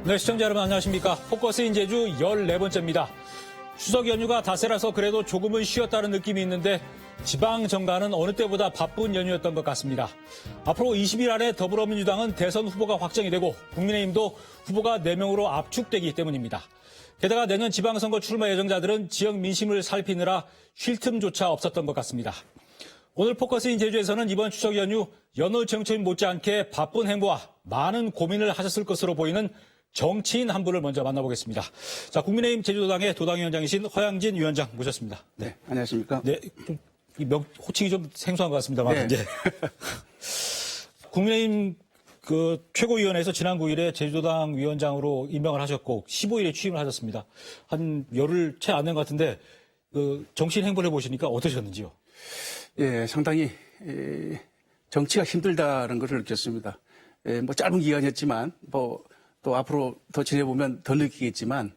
네, 시청자 여러분 안녕하십니까. 포커스인 제주 14번째입니다. 추석 연휴가 닷새라서 그래도 조금은 쉬었다는 느낌이 있는데 지방 정가는 어느 때보다 바쁜 연휴였던 것 같습니다. 앞으로 20일 안에 더불어민주당은 대선 후보가 확정이 되고 국민의힘도 후보가 4명으로 압축되기 때문입니다. 게다가 내년 지방선거 출마 예정자들은 지역 민심을 살피느라 쉴 틈조차 없었던 것 같습니다. 오늘 포커스인 제주에서는 이번 추석 연휴 여느 정치인 못지않게 바쁜 행보와 많은 고민을 하셨을 것으로 보이는 정치인 한 분을 먼저 만나보겠습니다. 자, 국민의힘 제주도당의 도당위원장이신 허양진 위원장 모셨습니다. 네, 안녕하십니까. 네, 호칭이 좀 생소한 것 같습니다만. 네. 네. 국민의힘 최고위원회에서 지난 9일에 제주도당 위원장으로 임명을 하셨고 15일에 취임을 하셨습니다. 한 열흘 채 안 된 것 같은데 정치인 행보를 해보시니까 어떠셨는지요? 예, 상당히 정치가 힘들다는 것을 느꼈습니다. 뭐 짧은 기간이었지만 또 앞으로 더 지내보면 더 느끼겠지만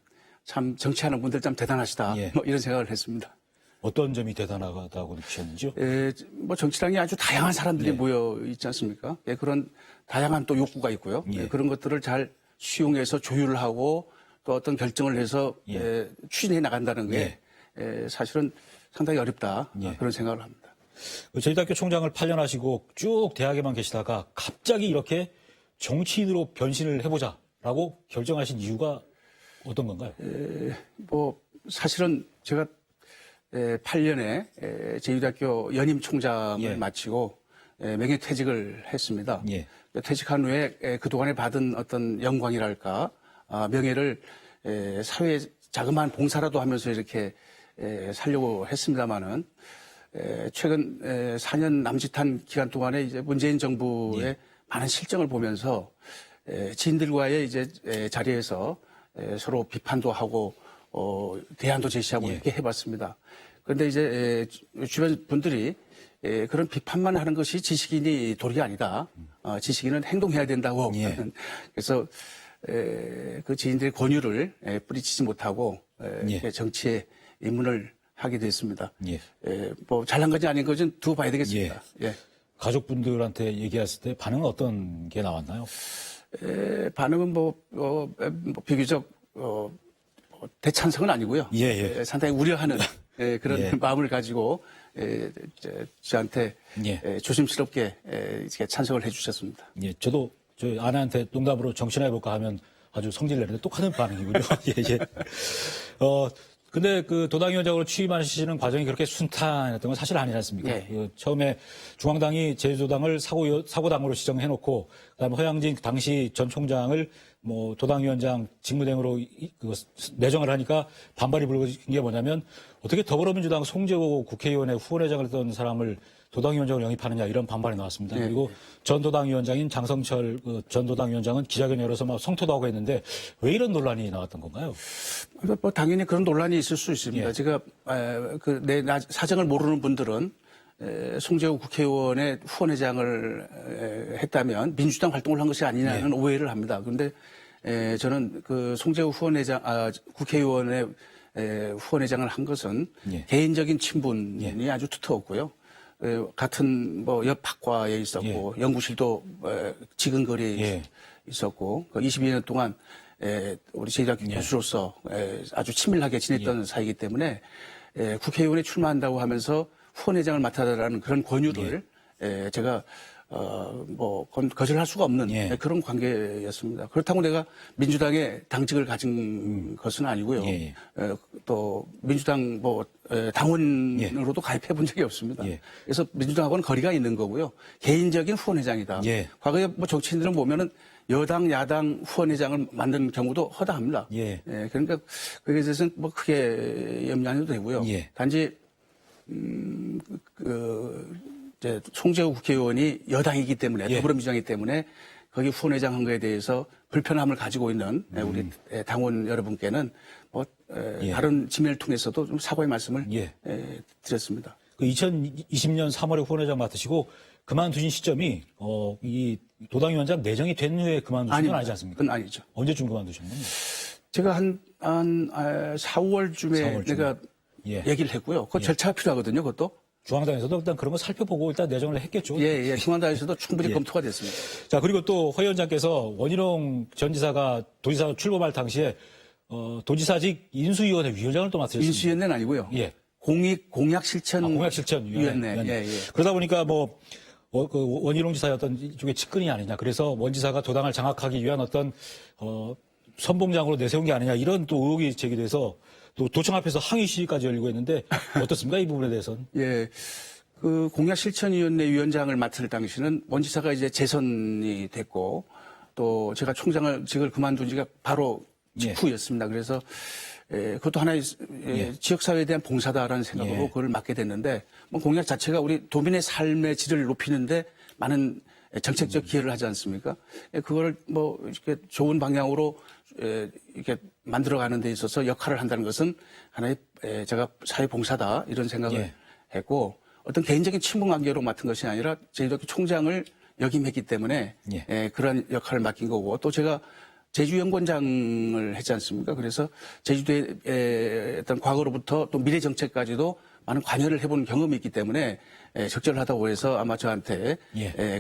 참 정치하는 분들 참 대단하시다. 예. 뭐 이런 생각을 했습니다. 어떤 점이 대단하다고 느끼셨는지요? 뭐 정치랑이 아주 다양한 사람들이 네. 모여 있지 않습니까? 예, 그런 다양한 또 욕구가 있고요. 예. 그런 것들을 잘 수용해서 조율을 하고 또 어떤 결정을 해서 추진해 나간다는 게 사실은 상당히 어렵다. 그런 생각을 합니다. 제주대학교 총장을 8년 하시고 쭉 대학에만 계시다가 갑자기 이렇게 정치인으로 변신을 해보자라고 결정하신 이유가 어떤 건가요? 뭐 사실은 제가 8년에 제주대학교 연임 총장을 마치고 명예퇴직을 했습니다. 예. 퇴직한 후에 그동안에 받은 어떤 영광이랄까 명예를 사회에 자그마한 봉사라도 하면서 이렇게 살려고 했습니다마는 최근 4년 남짓한 기간 동안에 이제 문재인 정부의 많은 실정을 보면서 지인들과의 이제 자리에서 서로 비판도 하고 대안도 제시하고 이렇게 해봤습니다. 그런데 이제 주변 분들이 그런 비판만 하는 것이 지식인이 도리가 아니다. 지식인은 행동해야 된다고. 그래서 그 지인들의 권유를 뿌리치지 못하고 정치에 입문을 하게 됐습니다. 뭐 잘난 건지 아닌 건지 두고 봐야 되겠습니다. 가족분들한테 얘기했을 때 반응은 어떤 게 나왔나요? 반응은 비교적 대찬성은 아니고요. 상당히 우려하는 그런 마음을 가지고 저한테 조심스럽게 이렇게 찬성을 해주셨습니다. 저도 저희 아내한테 농담으로 정치해볼까 하면 아주 성질 내는데 똑같은 반응이군요. 근데 도당위원장으로 취임하시는 과정이 그렇게 순탄했던 건 사실 아니지 않습니까? 처음에 중앙당이 제주도당을 사고당으로 지정해놓고, 그다음에 허양진 당시 전 총장을 도당위원장 직무대행으로 내정을 하니까 반발이 불거진 게 뭐냐면 어떻게 더불어민주당 송재호 국회의원의 후원회장을 했던 사람을 도당위원장으로 영입하느냐 이런 반발이 나왔습니다. 그리고 전 도당위원장인 장성철 전 도당위원장은 기자회견 열어서 막 성토도 하고 했는데 왜 이런 논란이 나왔던 건가요? 뭐 당연히 그런 논란이 있을 수 있습니다. 제가 내 사정을 모르는 분들은 송재호 국회의원의 후원회장을 했다면 민주당 활동을 한 것이 아니냐는 오해를 합니다. 그런데 저는 송재호 국회의원의 후원회장을 한 것은 개인적인 친분이 아주 두터웠고요. 같은 옆 학과에 있었고 연구실도 지근거리에 있었고 22년 동안 우리 제주대학교 교수로서 아주 친밀하게 지냈던 사이이기 때문에 국회의원에 출마한다고 하면서 후원회장을 맡아달라는 그런 권유를 제가 거절할 수가 없는 그런 관계였습니다. 그렇다고 내가 민주당의 당직을 가진 것은 아니고요. 또 민주당 당원으로도 가입해 본 적이 없습니다. 그래서 민주당하고는 거리가 있는 거고요. 개인적인 후원회장이다. 과거에 정치인들은 보면은 여당, 야당 후원회장을 만든 경우도 허다합니다. 그러니까 그에 대해서는 크게 염려 안 해도 되고요. 단지 이제 송재호 국회의원이 여당이기 때문에 더불어민주당이기 때문에 거기 후원회장 한 거에 대해서 불편함을 가지고 있는 우리 당원 여러분께는 다른 지면을 통해서도 좀 사과의 말씀을 드렸습니다. 2020년 3월에 후원회장 맡으시고 그만두신 시점이 이 도당위원장 내정이 된 후에 그만두신 건 아니지 않습니까? 그건 아니죠. 언제쯤 그만두셨나요? 제가 한 4, 5월쯤에 내가 얘기를 했고요. 그 절차가 필요하거든요. 그것도. 중앙당에서도 일단 그런 거 살펴보고 일단 내정을 했겠죠. 예, 중앙당에서도 충분히 예. 검토가 됐습니다. 자, 그리고 또 허 위원장께서 원희룡 전 지사가 도지사 출범할 당시에 도지사직 인수위원회 위원장을 또 맡으셨습니다. 인수위원회는 아니고요. 예. 공약실천위원회. 예. 그러다 보니까 그 원희룡 지사의 어떤 이쪽에 측근이 아니냐. 그래서 원 지사가 도당을 장악하기 위한 어떤 선봉장으로 내세운 게 아니냐. 이런 또 의혹이 제기돼서 또 도청 앞에서 항의 시위까지 열리고 있는데 어떻습니까? 이 부분에 대해서는. 예. 그 공약실천위원회 위원장을 맡을 당시는 원 지사가 이제 재선이 됐고 또 제가 총장직을 그만둔 지가 바로 직후였습니다. 그래서 그것도 하나의 지역사회에 대한 봉사다라는 생각으로 그걸 맡게 됐는데 공약 자체가 우리 도민의 삶의 질을 높이는데 많은 정책적 기여를 하지 않습니까? 그거를 이렇게 좋은 방향으로 이렇게 만들어가는 데 있어서 역할을 한다는 것은 하나의 제가 사회봉사다 이런 생각을 했고 어떤 개인적인 친분관계로 맡은 것이 아니라 제주도 총장을 역임했기 때문에 그런 역할을 맡긴 거고 또 제가 제주연구원장을 했지 않습니까? 그래서 제주도의 어떤 과거로부터 또 미래 정책까지도 많은 관여를 해본 경험이 있기 때문에 적절하다고 해서 아마 저한테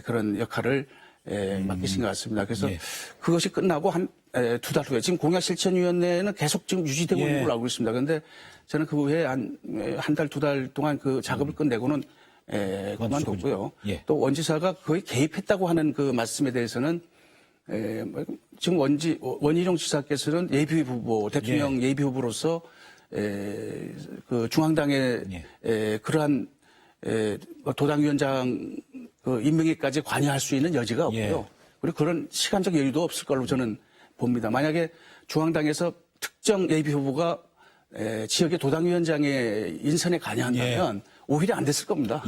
그런 역할을 맡기신 것 같습니다. 그래서 그것이 끝나고 한 두 달 후에 지금 공약실천위원회는 계속 지금 유지되고 있는 걸로 알고 있습니다. 그런데 저는 그 후에 한 달, 두 달 동안 그 작업을 끝내고는 그만뒀고요. 또 원지사가 거의 개입했다고 하는 그 말씀에 대해서는 지금 원희룡 지사께서는 예비 후보, 대통령 예비 후보로서 그 중앙당의 그러한 도당위원장 그 임명에까지 관여할 수 있는 여지가 없고요. 그리고 그런 시간적 여유도 없을 걸로 저는 봅니다. 만약에 중앙당에서 특정 예비 후보가 지역의 도당위원장의 인선에 관여한다면 오히려 안 됐을 겁니다.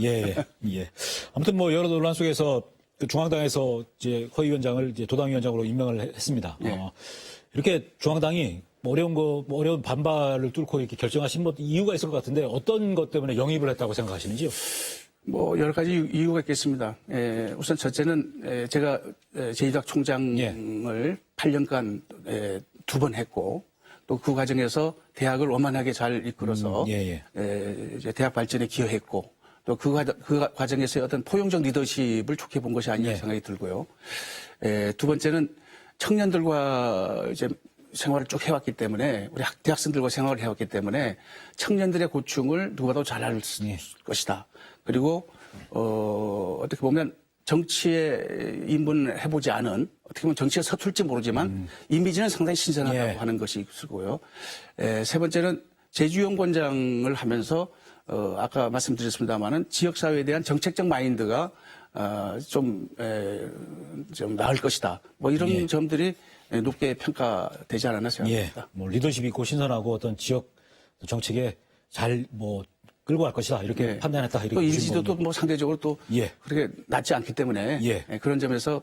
아무튼 여러 논란 속에서 그 중앙당에서 이제 허 위원장을 이제 도당위원장으로 임명을 했습니다. 이렇게 중앙당이 어려운 반발을 뚫고 이렇게 결정하신 이유가 있을 것 같은데 어떤 것 때문에 영입을 했다고 생각하시는지요? 여러 가지 이유가 있겠습니다. 우선 첫째는 제가 제2대 총장을 8년간 두 번 했고 또 그 과정에서 대학을 원만하게 잘 이끌어서 이제 대학 발전에 기여했고 또 그 과정에서의 어떤 포용적 리더십을 좋게 본 것이 아니냐 생각이 들고요. 두 번째는 청년들과 이제 생활을 쭉 해왔기 때문에 우리 대학생들과 생활을 해왔기 때문에 청년들의 고충을 누구보다도 잘 알 것이다. 그리고 어떻게 보면 정치에 입문해보지 않은 어떻게 보면 정치에 서툴지 모르지만 이미지는 상당히 신선하다고 하는 것이 있고요. 세 번째는 제주연구원장을 하면서 아까 말씀드렸습니다마는 지역사회에 대한 정책적 마인드가 좀 나을 것이다. 이런 점들이 높게 평가되지 않았나 생각합니다. 리더십 있고 신선하고 어떤 지역 정책에 잘 끌고 갈 것이다. 이렇게 판단했다. 이렇게 또 인지도도 상대적으로 또 그렇게 낮지 않기 때문에 그런 점에서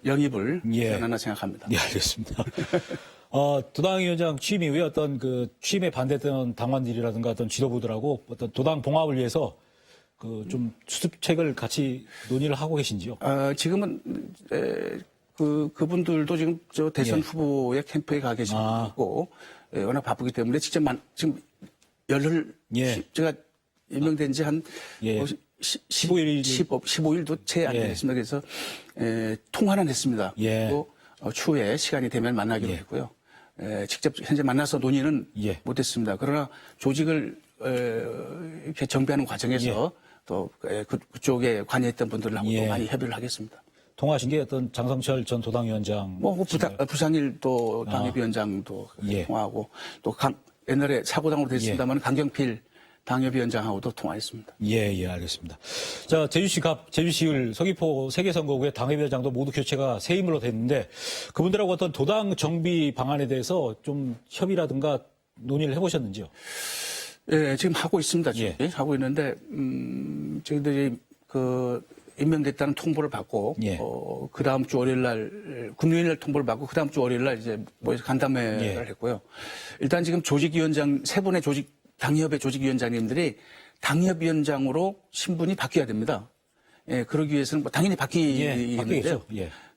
영입을 하나 생각합니다. 알겠습니다. 도당위원장 취임 이후에 어떤 그 취임에 반대했던 당원들이라든가 어떤 지도부들하고 어떤 도당 봉합을 위해서 그 좀 수습책을 같이 논의를 하고 계신지요? 지금은 그분들도 지금 저 대선 후보의 캠프에 가 계시고 워낙 바쁘기 때문에 직접 지금 열흘 제가 임명된 지 한 15일도 채 안 됐습니다. 그래서 통화는 했습니다. 그리고 추후에 시간이 되면 만나기로 했고요. 직접 현재 만나서 논의는 못했습니다. 그러나 조직을 이렇게 정비하는 과정에서 또 그쪽에 관여했던 분들하고도 많이 협의를 하겠습니다. 통화하신 게 어떤 장성철 전 도당위원장, 부상일 또 당협위원장도 통화하고 또 옛날에 사고당으로 됐습니다만 강경필 당협위원장하고도 통화했습니다. 알겠습니다. 자, 제주시을 서귀포 세계선거구의 당협위원장도 모두 교체가 새 인물로 됐는데 그분들하고 어떤 도당 정비 방안에 대해서 좀 협의라든가 논의를 해보셨는지요? 지금 하고 있습니다. 하고 있는데 저희들이 임명됐다는 통보를 받고 그 다음 주 월요일 날 금요일 날 통보를 받고 그 다음 주 월요일 날 이제 모여서 간담회를 했고요. 일단 지금 조직위원장 세 분의 당협의 조직위원장님들이 당협위원장으로 신분이 바뀌어야 됩니다. 그러기 위해서는 당연히 바뀌겠는데요.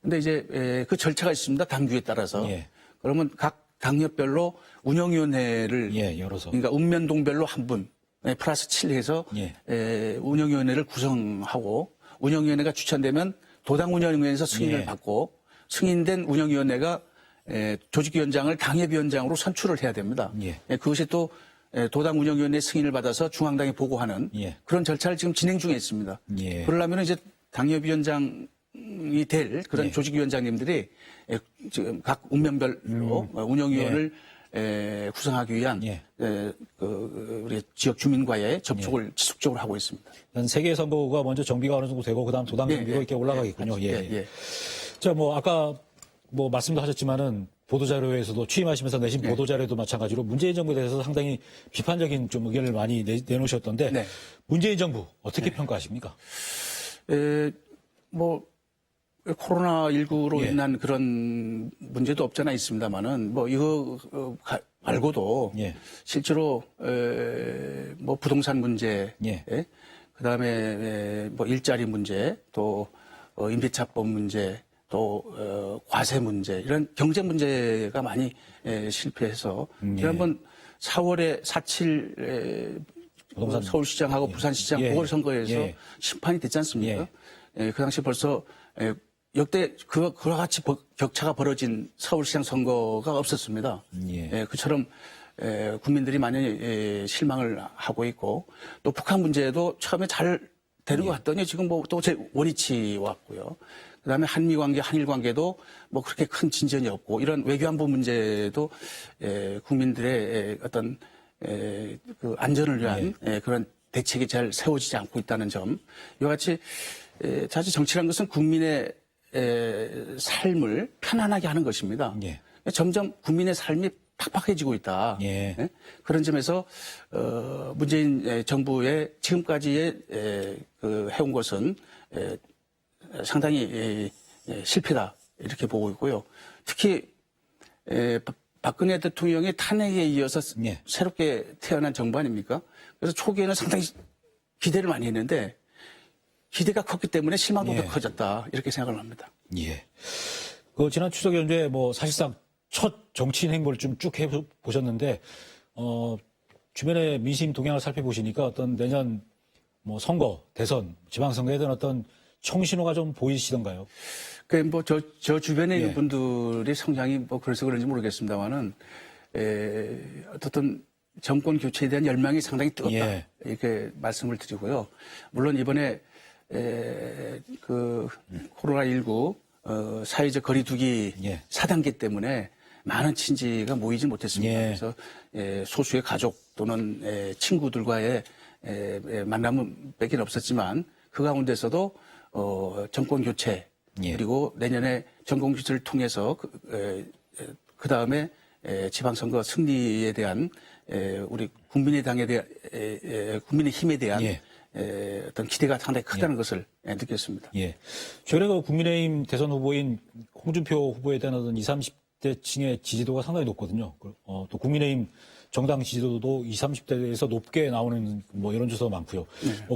근데 이제 그 절차가 있습니다. 당규에 따라서. 그러면 각 당협별로 운영위원회를 열어서 그러니까 읍면동별로 한 분, 플러스 7해서 예. 운영위원회를 구성하고 운영위원회가 추천되면 도당 운영위원회에서 승인을 예. 받고 승인된 운영위원회가 조직위원장을 당협위원장으로 선출을 해야 됩니다. 예. 그것이 또 도당 운영위원회 승인을 받아서 중앙당에 보고하는 예. 그런 절차를 지금 진행 중에 있습니다. 예. 그러려면 이제 당협위원장이 될 그런 예. 조직위원장님들이 지금 각 운명별로 운영위원을 구성하기 위한 예. 우리 지역 주민과의 접촉을 지속적으로 하고 있습니다. 세계 선거가 먼저 정비가 어느 정도 되고 그다음 도당 정비가 이렇게 올라가겠군요. 예. 자, 아까 말씀도 하셨지만은 보도자료에서도 취임하시면서 내신 보도자료도 마찬가지로 문재인 정부에 대해서 상당히 비판적인 좀 의견을 많이 내놓으셨던데 네. 문재인 정부 어떻게 평가하십니까? 코로나19로 예. 인한 그런 문제도 없잖아 있습니다만은 이거 말고도 예. 실제로 부동산 문제, 예. 그다음에 일자리 문제, 또 임대차법 문제, 또 과세 문제 이런 경제 문제가 많이 실패해서 지난번 4월에 4.7 부동산 서울시장하고 부산시장 예. 보궐선거에서 예. 심판이 됐지 않습니까? 그 당시 벌써 역대 그와 같이 격차가 벌어진 서울시장 선거가 없었습니다. 예. 그처럼 국민들이 많이 실망을 하고 있고 또 북한 문제도 처음에 잘 데리고 갔더니 지금 또 원위치 왔고요. 그다음에 한미 관계, 한일 관계도 그렇게 큰 진전이 없고 이런 외교안보 문제도 국민들의 어떤 그 안전을 위한 그런 대책이 잘 세워지지 않고 있다는 점. 이와 같이 사실 정치라는 것은 국민의 삶을 편안하게 하는 것입니다. 예. 점점 국민의 삶이 팍팍해지고 있다. 예. 그런 점에서 문재인 정부의 지금까지의 해온 것은 상당히 실패다 이렇게 보고 있고요. 특히 박근혜 대통령의 탄핵에 이어서 예. 새롭게 태어난 정부 아닙니까? 그래서 초기에는 상당히 기대를 많이 했는데 기대가 컸기 때문에 실망도 더 커졌다 이렇게 생각을 합니다. 예. 지난 추석 연휴에 사실상 첫 정치인 행보를 좀 쭉 해보셨는데 주변의 민심 동향을 살펴보시니까 어떤 내년 선거, 대선, 지방선거에 대한 어떤 청신호가 좀 보이시던가요? 저 주변에 있는 분들의 성향이 그래서 그런지 모르겠습니다만은 어떤 정권 교체에 대한 열망이 상당히 뜨겁다 이렇게 말씀을 드리고요. 물론 이번에 코로나19 사회적 거리두기 4단계 때문에 많은 친지가 모이지 못했습니다. 그래서 소수의 가족 또는 친구들과의 만남은 빼긴 없었지만 그 가운데서도 정권 교체 그리고 내년에 정권 교체를 통해서 그 다음에 지방선거 승리에 대한 우리 국민의당에 대한 국민의힘에 대한 어떤 기대가 상당히 크다는 것을 느꼈습니다. 예. 최근에 국민의힘 대선 후보인 홍준표 후보에 대한 어떤 20, 30대층의 지지도가 상당히 높거든요. 또 국민의힘 정당 지지도도 20, 30대에서 높게 나오는 여론조사가 많고요.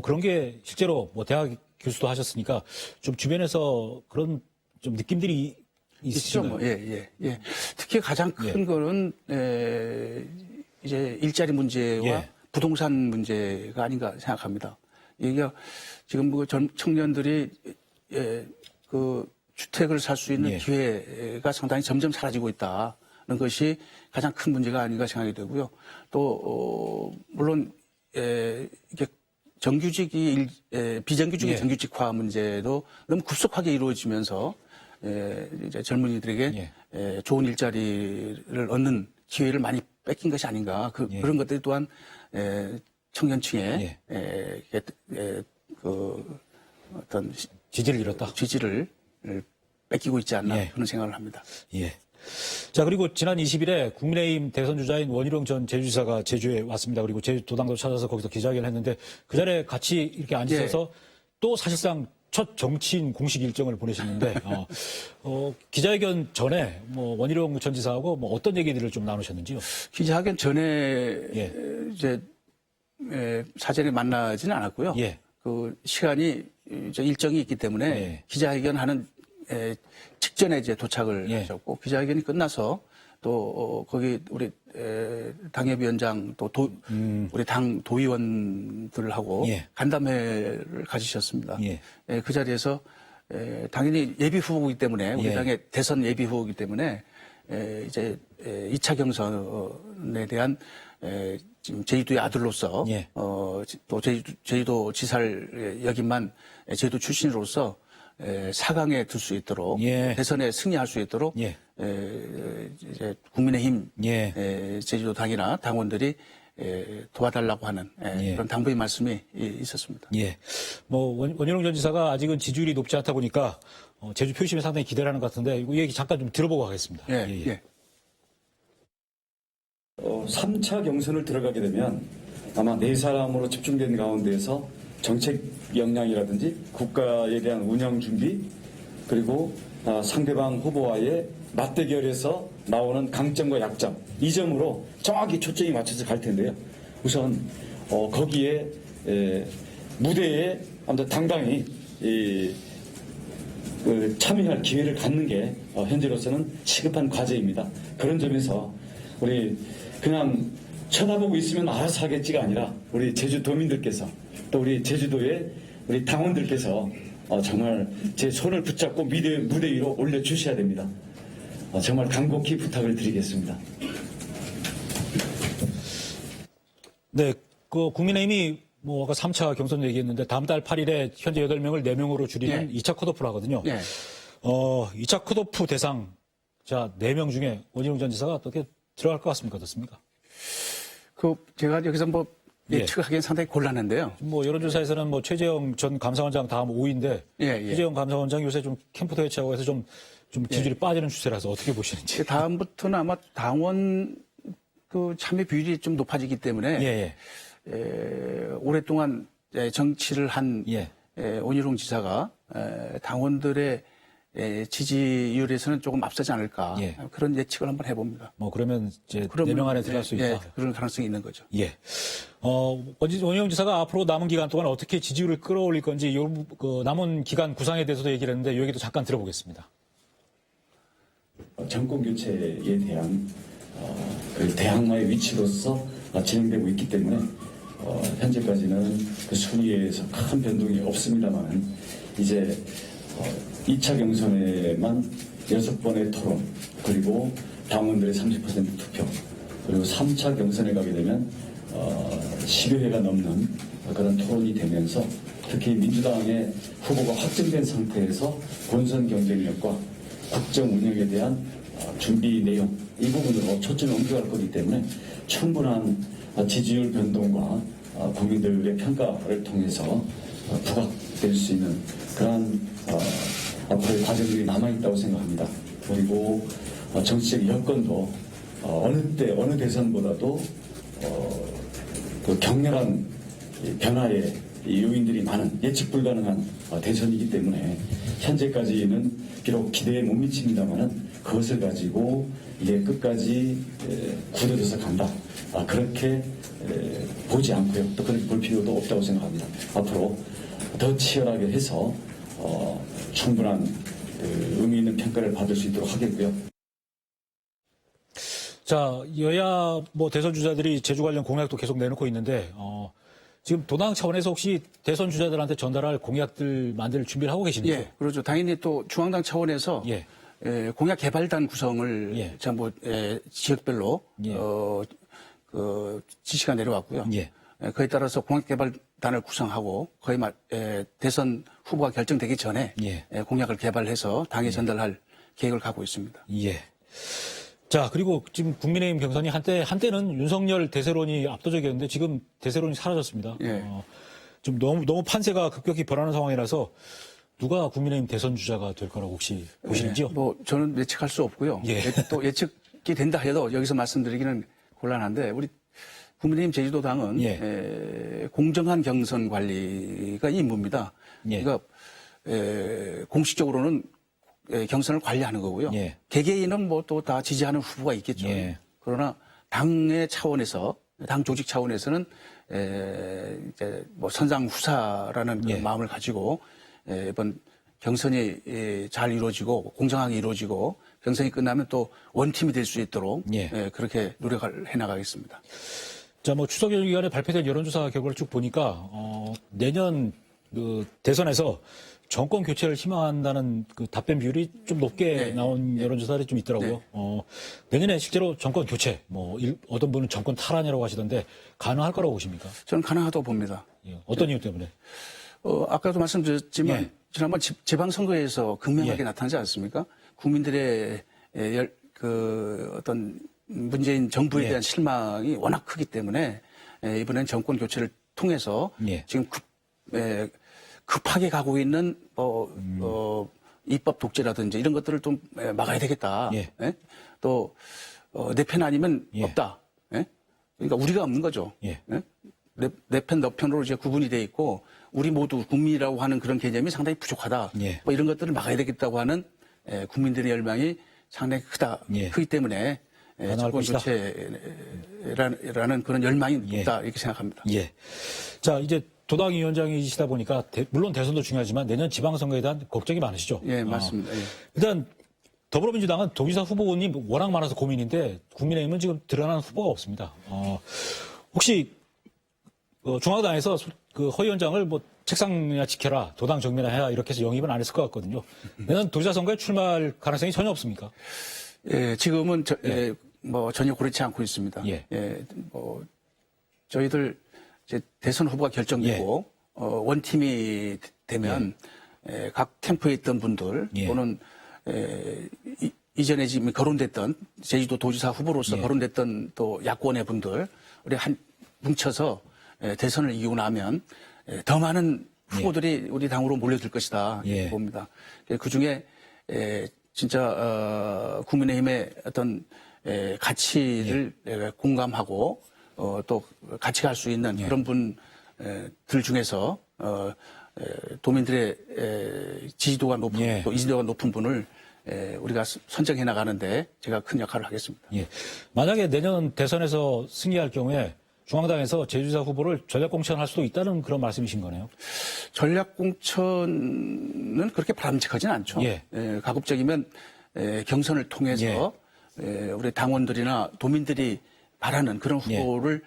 그런 게 실제로 대학 교수도 하셨으니까 좀 주변에서 그런 좀 느낌들이 있으신가요? 예. 특히 가장 큰 거는 이제 일자리 문제와 부동산 문제가 아닌가 생각합니다. 이게 지금 청년들이 주택을 살 수 있는 기회가 상당히 점점 사라지고 있다는 것이 가장 큰 문제가 아닌가 생각이 되고요. 또 물론 이게 정규직이 비정규직의 정규직화 문제도 너무 급속하게 이루어지면서 이제 젊은이들에게 좋은 일자리를 얻는 기회를 많이 뺏긴 것이 아닌가 그런 것들이 또한 청년층의 어떤 지지를 잃었다. 지지를 뺏기고 있지 않나 그런 생각을 합니다. 예. 자, 그리고 지난 20일에 국민의힘 대선 주자인 원희룡 전 제주지사가 제주에 왔습니다. 그리고 제주도당도 찾아서 거기서 기자회견을 했는데 그 자리에 같이 이렇게 앉으셔서 또 사실상 첫 정치인 공식 일정을 보내셨는데 기자회견 전에 원희룡 전 지사하고 어떤 얘기들을 좀 나누셨는지요? 기자회견 전에 이제 사전에 만나지는 않았고요. 그 시간이 이제 일정이 있기 때문에 기자회견하는 직전에 이제 도착을 하셨고 기자회견이 끝나서 또 거기 우리 당협위원장 또 우리 당 도의원들하고 예. 간담회를 가지셨습니다. 예. 그 자리에서 당연히 예비 후보이기 때문에 우리 예. 당의 대선 예비 후보이기 때문에 이제 2차 경선에 대한 지금 제주도의 아들로서 예. 또 제주도 지사를 역임한 제주도 출신으로서 4강에 들 수 있도록 예. 대선에 승리할 수 있도록 예. 이제 국민의힘 예. 제주도 당이나 당원들이 도와달라고 하는 예. 그런 당부의 말씀이 있었습니다. 예. 뭐, 원희룡 전 지사가 아직은 지지율이 높지 않다 보니까 제주 표심에 상당히 기대를 하는 것 같은데 이 얘기 잠깐 좀 들어보고 가겠습니다. 예. 3차 경선을 들어가게 되면 아마 네 사람으로 집중된 가운데에서 정책 역량이라든지 국가에 대한 운영 준비 그리고 상대방 후보와의 맞대결에서 나오는 강점과 약점 이 점으로 정확히 초점이 맞춰서 갈 텐데요. 우선 거기에 무대에 아무튼 당당히 참여할 기회를 갖는 게 현재로서는 시급한 과제입니다. 그런 점에서 우리 그냥 쳐다보고 있으면 알아서 하겠지가 아니라 우리 제주도민들께서 또 우리 제주도의 우리 당원들께서 정말 제 손을 붙잡고 무대 위로 올려주셔야 됩니다. 정말 간곡히 부탁을 드리겠습니다. 네. 그 국민의힘이 뭐 아까 3차 경선 얘기했는데 다음 달 8일에 현재 8명을 4명으로 줄이는 예. 2차 컷오프를 하거든요. 예. 2차 컷오프 대상 자 4명 중에 원희룡 전 지사가 어떻게 들어갈 것 같습니까? 어떻습니까? 제가 여기서 뭐 예. 예측하기엔 상당히 곤란한데요. 뭐 여론조사에서는 뭐 최재형 전 감사원장 다음 5위인데 예. 최재형 감사원장 요새 좀 캠프도 해체하고 해서 좀 지지율이 빠지는 추세라서 어떻게 보시는지. 다음부터는 아마 당원 참여 비율이 좀 높아지기 때문에 오랫동안 정치를 한 예. 원희룡 지사가 당원들의 지지율에서는 조금 앞서지 않을까 예. 그런 예측을 한번 해봅니다. 뭐 그러면 이제 4명 안에 들어갈 수 있다. 그런 가능성이 있는 거죠. 예. 원희룡 지사가 앞으로 남은 기간 동안 어떻게 지지율을 끌어올릴 건지 그 남은 기간 구상에 대해서도 얘기를 했는데 이 얘기도 잠깐 들어보겠습니다. 정권 교체에 대한 그 대항마의 위치로서 진행되고 있기 때문에 현재까지는 그 순위에서 큰 변동이 없습니다만 이제 2차 경선에만 6번의 토론 그리고 당원들의 30% 투표 그리고 3차 경선에 가게 되면 10여 회가 넘는 그런 토론이 되면서 특히 민주당의 후보가 확정된 상태에서 본선 경쟁력과 국정 운영에 대한 준비 내용 이 부분으로 초점이 옮겨갈 거기 때문에 충분한 지지율 변동과 국민들의 평가를 통해서 부각될 수 있는 그러한 앞으로의 과정들이 남아있다고 생각합니다. 그리고 정치적 여건도 어느 대선보다도 그 격렬한 변화의 요인들이 많은 예측 불가능한 대선이기 때문에 현재까지는 비록 기대에 못 미칩니다만은 그것을 가지고 이게 끝까지 굳어져서 간다. 그렇게 보지 않고요. 또 그렇게 볼 필요도 없다고 생각합니다. 앞으로 더 치열하게 해서 충분한 의미 있는 평가를 받을 수 있도록 하겠고요. 자, 여야 뭐 대선 주자들이 제주 관련 공약도 계속 내놓고 있는데 지금 도당 차원에서 혹시 대선 주자들한테 전달할 공약들 만들 준비를 하고 계신지요? 예, 그렇죠. 당연히 또 중앙당 차원에서 예. 공약 개발단 구성을 전부 지역별로 지시가 내려왔고요. 예. 그에 따라서 공약 개발단을 구성하고 거의 대선 후보가 결정되기 전에 공약을 개발해서 당에 전달할 계획을 갖고 있습니다. 예. 자, 그리고 지금 국민의힘 경선이 한때는 윤석열 대세론이 압도적이었는데 지금 대세론이 사라졌습니다. 예. 좀 너무 판세가 급격히 변하는 상황이라서 누가 국민의힘 대선 주자가 될 거라고 혹시 보시는지요? 뭐 저는 예측할 수 없고요. 또 예측이 된다 해도 여기서 말씀드리기는 곤란한데 우리 국민의힘 제주도당은 공정한 경선 관리가 임무입니다. 그러니까 공식적으로는 경선을 관리하는 거고요. 개개인은 뭐 또 다 지지하는 후보가 있겠죠. 그러나 당의 차원에서 당 조직 차원에서는 이제 뭐 선상후사라는 그 마음을 가지고 이번 경선이 잘 이루어지고 공정하게 이루어지고 경선이 끝나면 또 원팀이 될 수 있도록 예. 그렇게 노력을 해나가겠습니다. 자, 뭐 추석 연휴 기간에 발표된 여론조사 결과를 쭉 보니까 내년 그 대선에서 정권 교체를 희망한다는 그 답변 비율이 좀 높게 나온 여론조사들이 좀 있더라고요. 내년에 실제로 정권 교체, 뭐 어떤 분은 정권 탈환이라고 하시던데 가능할 거라고 보십니까? 저는 가능하다고 봅니다. 예. 어떤 이유 때문에? 아까도 말씀드렸지만 예. 지난번 지방선거에서 극명하게 예. 나타나지 않습니까? 국민들의 어떤 문재인 정부에 예. 대한 실망이 워낙 크기 때문에 이번엔 정권 교체를 통해서 예. 지금 급하게 가고 있는 입법 독재라든지 이런 것들을 좀 막아야 되겠다. 예. 또 내 편 아니면 예. 없다. 그러니까 우리가 없는 거죠. 예. 내 편, 너 편으로 이제 구분이 돼 있고 우리 모두 국민이라고 하는 그런 개념이 상당히 부족하다. 예. 뭐 이런 것들을 막아야 되겠다고 하는 국민들의 열망이 상당히 예. 크기 때문에 가능할 정권 것이다. 교체라는 그런 열망이 높다 이렇게 생각합니다. 예. 자, 이제 도당위원장이시다 보니까 물론 대선도 중요하지만 내년 지방선거에 대한 걱정이 많으시죠? 예, 맞습니다. 예. 일단 더불어민주당은 도지사 후보군이 워낙 많아서 고민인데 국민의힘은 지금 드러난 후보가 없습니다. 혹시 중앙당에서 그 허 위원장을 뭐 책상이나 지켜라, 도당 정리나 해라 이렇게 해서 영입은 안 했을 것 같거든요. 내년 도지사 선거에 출마할 가능성이 전혀 없습니까? 예, 지금은 뭐 전혀 고르지 않고 있습니다. 예. 뭐 저희들 이제 대선 후보가 결정되고 원팀이 되면 각 캠프에 있던 분들 예. 또는 이전에 지금 거론됐던 제주도 도지사 후보로서 예. 거론됐던 또 야권의 분들 우리 한 뭉쳐서 대선을 이기고 나면 더 많은 후보들이 우리 당으로 몰려들 것이다 예. 이렇게 봅니다. 그 중에 진짜 국민의힘의 어떤 가치를 공감하고 또 같이 갈 수 있는 그런 분들 중에서 도민들의 지지도가 높은 또 이지도가 높은 분을 우리가 선정해 나가는데 제가 큰 역할을 하겠습니다. 예. 만약에 내년 대선에서 승리할 경우에 중앙당에서 제주지사 후보를 전략공천할 수도 있다는 그런 말씀이신 거네요. 전략공천은 그렇게 바람직하지는 않죠. 예. 가급적이면 경선을 통해서 우리 당원들이나 도민들이 바라는 그런 후보를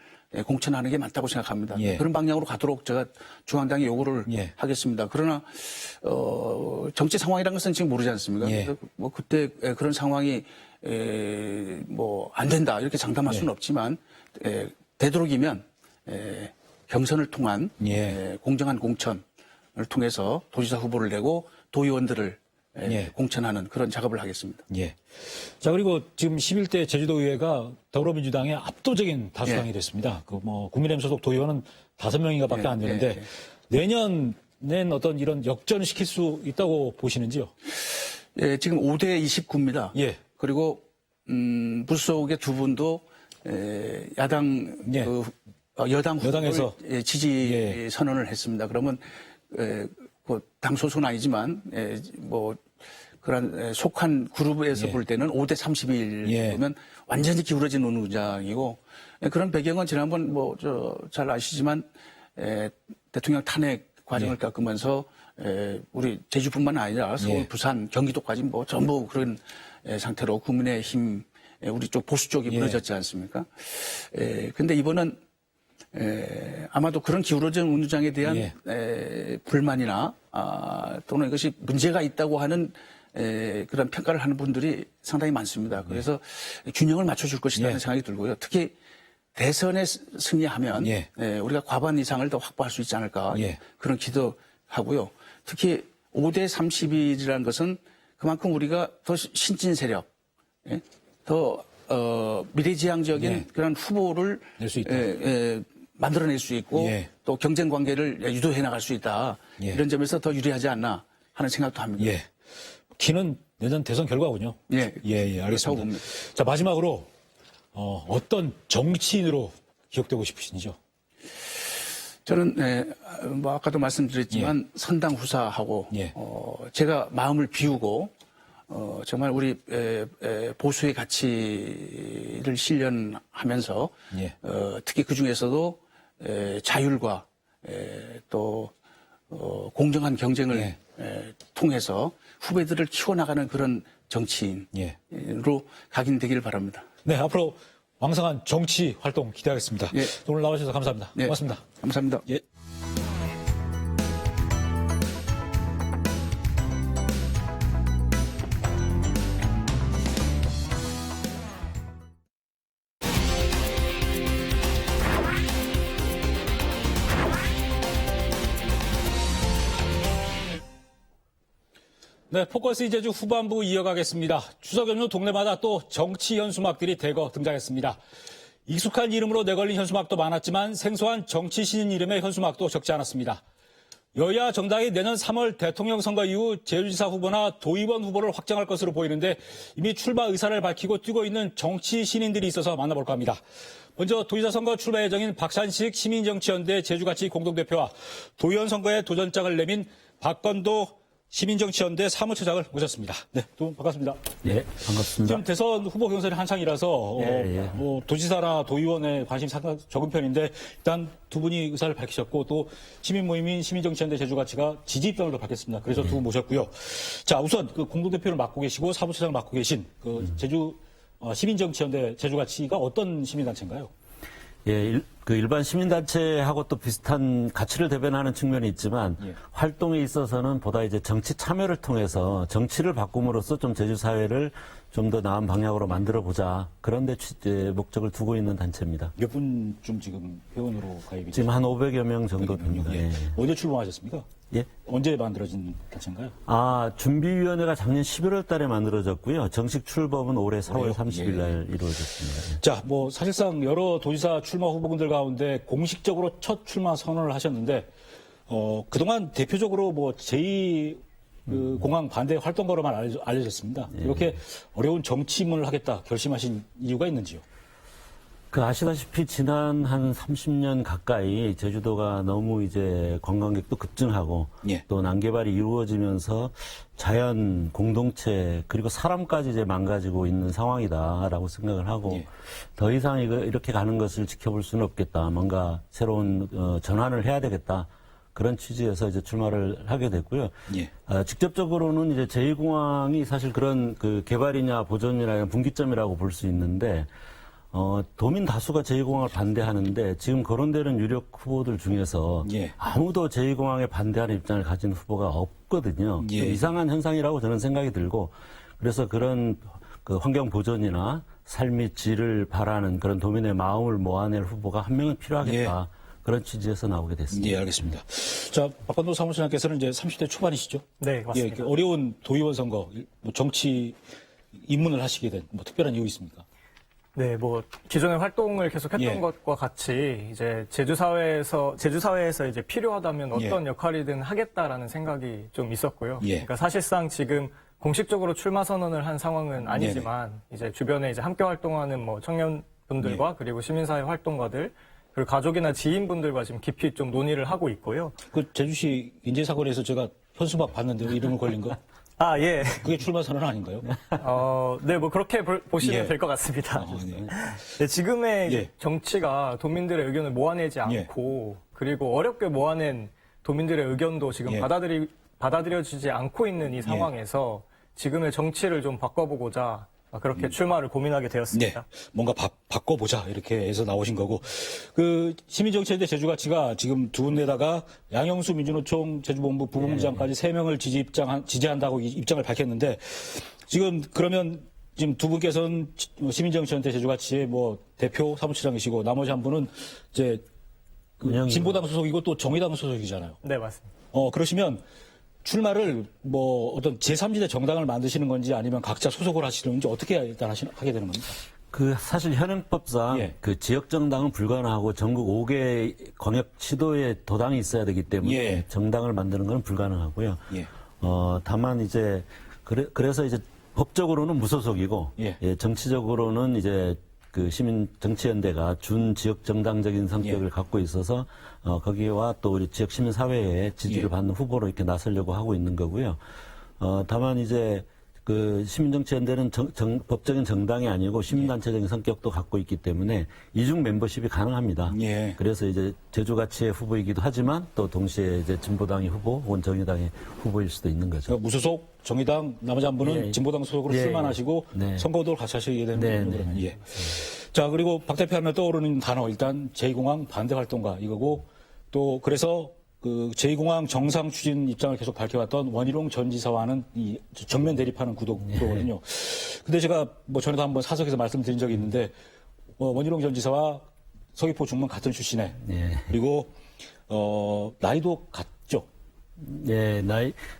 공천하는 게 맞다고 생각합니다. 예. 그런 방향으로 가도록 제가 중앙당에 요구를 하겠습니다. 그러나 정치 상황이라는 것은 지금 모르지 않습니까? 예. 그래서 뭐 그때 그런 상황이 뭐 안 된다 이렇게 장담할 수는 없지만 되도록이면 경선을 통한 공정한 공천을 통해서 도지사 후보를 내고 도의원들을 공천하는 그런 작업을 하겠습니다. 예. 자, 그리고 지금 11대 제주도의회가 더불어민주당의 압도적인 다수당이 됐습니다. 그 뭐 국민의힘 소속 도의원은 5명인가 밖에 안 되는데 내년엔 어떤 이런 역전시킬 수 있다고 보시는지요? 예, 지금 5대 29입니다. 예. 그리고 부속의 두 분도 야당 여당 여당에서 후보를 지지 선언을 했습니다. 그러면 당 소속은 아니지만 뭐 그런 속한 그룹에서 볼 때는 5대 31 보면 완전히 기울어진 논의장이고 그런 배경은 지난번 뭐 잘 아시지만 대통령 탄핵 과정을 겪으면서 우리 제주뿐만 아니라 서울, 부산, 경기도까지 뭐 전부 그런 상태로 국민의힘 우리 쪽 보수 쪽이 무너졌지 않습니까? 근데 이번은 아마도 그런 기울어진 운주장에 대한 불만이나 또는 이것이 문제가 있다고 하는 그런 평가를 하는 분들이 상당히 많습니다. 그래서 균형을 맞춰줄 것이라는 생각이 들고요. 특히 대선에 승리하면 우리가 과반 이상을 더 확보할 수 있지 않을까 그런 기도하고요. 특히 5대 31이라는 것은 그만큼 우리가 더 신진 세력, 더 미래지향적인 그런 후보를 낼 수 있다. 만들어낼 수 있고 또 경쟁 관계를 유도해 나갈 수 있다. 이런 점에서 더 유리하지 않나 하는 생각도 합니다. 키는 내년 대선 결과군요. 알겠습니다. 봅니다. 자, 마지막으로 어떤 정치인으로 기억되고 싶으신지요? 저는 뭐 아까도 말씀드렸지만 선당 후사하고 제가 마음을 비우고 정말 우리 보수의 가치를 실현하면서 특히 그 중에서도 자율과 또 공정한 경쟁을 통해서 후배들을 키워나가는 그런 정치인으로 예. 각인되기를 바랍니다. 네, 앞으로 왕성한 정치 활동 기대하겠습니다. 예. 오늘 나와주셔서 감사합니다. 네. 고맙습니다. 감사합니다. 예. 네, 포커스 이제주 후반부 이어가겠습니다. 추석 연휴 동네마다 또 정치 현수막들이 대거 등장했습니다. 익숙한 이름으로 내걸린 현수막도 많았지만 생소한 정치 신인 이름의 현수막도 적지 않았습니다. 여야 정당이 내년 3월 대통령 선거 이후 제주지사 후보나 도의원 후보를 확정할 것으로 보이는데 이미 출마 의사를 밝히고 뛰고 있는 정치 신인들이 있어서 만나볼까 합니다. 먼저 도지사 선거 출마 예정인 박찬식 시민정치연대 제주가치 공동대표와 도의원 선거에 도전장을 내민 박건도 시민정치연대 사무처장을 모셨습니다. 네, 두 분 반갑습니다. 네, 반갑습니다. 지금 대선 후보 경선이 한창이라서 예. 뭐 도지사나 도의원에 관심이 상당히 적은 편인데 일단 두 분이 의사를 밝히셨고 또 시민 모임인 시민정치연대 제주가치가 지지 입장을 또 밝혔습니다. 그래서 두 분 모셨고요. 자, 우선 그 공동대표를 맡고 계시고 사무처장을 맡고 계신 그 제주 시민정치연대 제주가치가 어떤 시민단체인가요? 예, 그 일반 시민단체하고 또 비슷한 가치를 대변하는 측면이 있지만 예. 활동에 있어서는 보다 이제 정치 참여를 통해서 정치를 바꿈으로써 좀 제주 사회를 좀 더 나은 방향으로 만들어 보자. 그런 데 목적을 두고 있는 단체입니다. 몇 분쯤 지금 회원으로 가입이 지금 한 500여 명 정도 500여 됩니다. 명. 예. 예. 언제 출범하셨습니까? 예. 언제 만들어진 단체인가요? 아, 준비위원회가 작년 11월 달에 만들어졌고요. 정식 출범은 올해 4월 30일 날 이루어졌습니다. 예. 자, 뭐 사실상 여러 도지사 출마 후보군들 가운데 공식적으로 첫 출마 선언을 하셨는데 그동안 대표적으로 뭐 제2 그 공항 반대 활동가로만 알려졌습니다. 이렇게 어려운 정치인을 하겠다 결심하신 이유가 있는지요? 그 아시다시피 지난 한 30년 가까이 제주도가 너무 이제 관광객도 급증하고 예. 또 난개발이 이루어지면서 자연 공동체 그리고 사람까지 이제 망가지고 있는 상황이다라고 생각을 하고 예. 더 이상 이렇게 가는 것을 지켜볼 수는 없겠다. 뭔가 새로운 전환을 해야 되겠다. 그런 취지에서 이제 출마를 하게 됐고요. 예. 직접적으로는 이제 제2공항이 사실 그런 그 개발이냐 보존이나 이런 분기점이라고 볼 수 있는데 도민 다수가 제2공항을 반대하는데 지금 거론되는 유력 후보들 중에서 예. 아무도 제2공항에 반대하는 입장을 가진 후보가 없거든요. 예. 좀 이상한 현상이라고 저는 생각이 들고 그래서 그런 그 환경 보존이나 삶의 질을 바라는 그런 도민의 마음을 모아낼 후보가 한 명은 필요하겠다. 그런 취지에서 나오게 됐습니다. 예, 알겠습니다. 자, 박건도 사무처장께서는 이제 30대 초반이시죠? 네, 맞습니다. 예, 어려운 도의원 선거, 뭐 정치 입문을 하시게 된 뭐 특별한 이유 있습니까? 네, 뭐 기존의 활동을 계속했던 예. 것과 같이 이제 제주 사회에서 이제 필요하다면 어떤 예. 역할이든 하겠다라는 생각이 좀 있었고요. 예. 그러니까 사실상 지금 공식적으로 출마 선언을 한 상황은 아니지만 이제 주변에 이제 함께 활동하는 뭐 청년분들과 예. 그리고 시민사회 활동가들 그리고 가족이나 지인분들과 지금 깊이 좀 논의를 하고 있고요. 그 제주시 인재사건에서 제가 현수막 봤는데 이름을 걸린 거? 아, 예. 그게 출마 선언 아닌가요? 네, 뭐 그렇게 보시면 예. 될 것 같습니다. 네. 네, 지금의 예. 정치가 도민들의 의견을 모아내지 않고 그리고 어렵게 모아낸 도민들의 의견도 지금 예. 받아들여지지 않고 있는 이 상황에서 지금의 정치를 좀 바꿔보고자 그렇게 출마를 고민하게 네. 되었습니다. 뭔가 바꿔보자. 이렇게 해서 나오신 거고. 그 시민정치연대 제주가치가 지금 두 분에다가 양영수 민주노총 제주본부 부본부장까지 3명을 지지한다고 입장을 밝혔는데 지금 그러면 지금 두 분께서는 시민정치연대 제주가치의 뭐 대표 사무처장이시고 나머지 한 분은 이제 그 진보당 소속이고 또 정의당 소속이잖아요. 네, 맞습니다. 그러시면 출마를 뭐 어떤 제3지대 정당을 만드시는 건지 아니면 각자 소속을 하시는지 어떻게 일단 하게 되는 겁니까? 그 사실 현행법상 예. 그 지역 정당은 불가능하고 전국 5개 광역 시도에 도당이 있어야 되기 때문에 예. 정당을 만드는 건 불가능하고요. 예. 다만 이제 그래서 이제 법적으로는 무소속이고 예. 정치적으로는 이제 그 시민 정치연대가 준 지역 정당적인 성격을 예. 갖고 있어서 거기와 또 우리 지역 시민 사회의 지지를 예. 받는 후보로 이렇게 나서려고 하고 있는 거고요. 다만 이제 그 시민정치연대는 법적인 정당이 아니고 시민단체적인 성격도 갖고 있기 때문에 이중 멤버십이 가능합니다. 예. 그래서 이제 제주가치의 후보이기도 하지만 또 동시에 이제 진보당의 후보 혹은 정의당의 후보일 수도 있는 거죠. 그러니까 무소속 정의당 나머지 한 분은 예. 진보당 소속으로 예. 출마하시고 네. 선거도 같이 하시게 되는 네, 거죠. 네. 그러면. 예. 자, 그리고 박 대표 하면 떠오르는 단어 일단 제2공항 반대 활동가 이거고 또 그래서 그 제2공항 정상 추진 입장을 계속 밝혀왔던 원희룡 전 지사와는 이 정면 대립하는 구도거든요. 근데 제가 뭐 전에도 한번 사석에서 말씀드린 적이 있는데 원희룡 전 지사와 서귀포 중문 같은 출신에 예. 그리고 나이도 같죠. 예,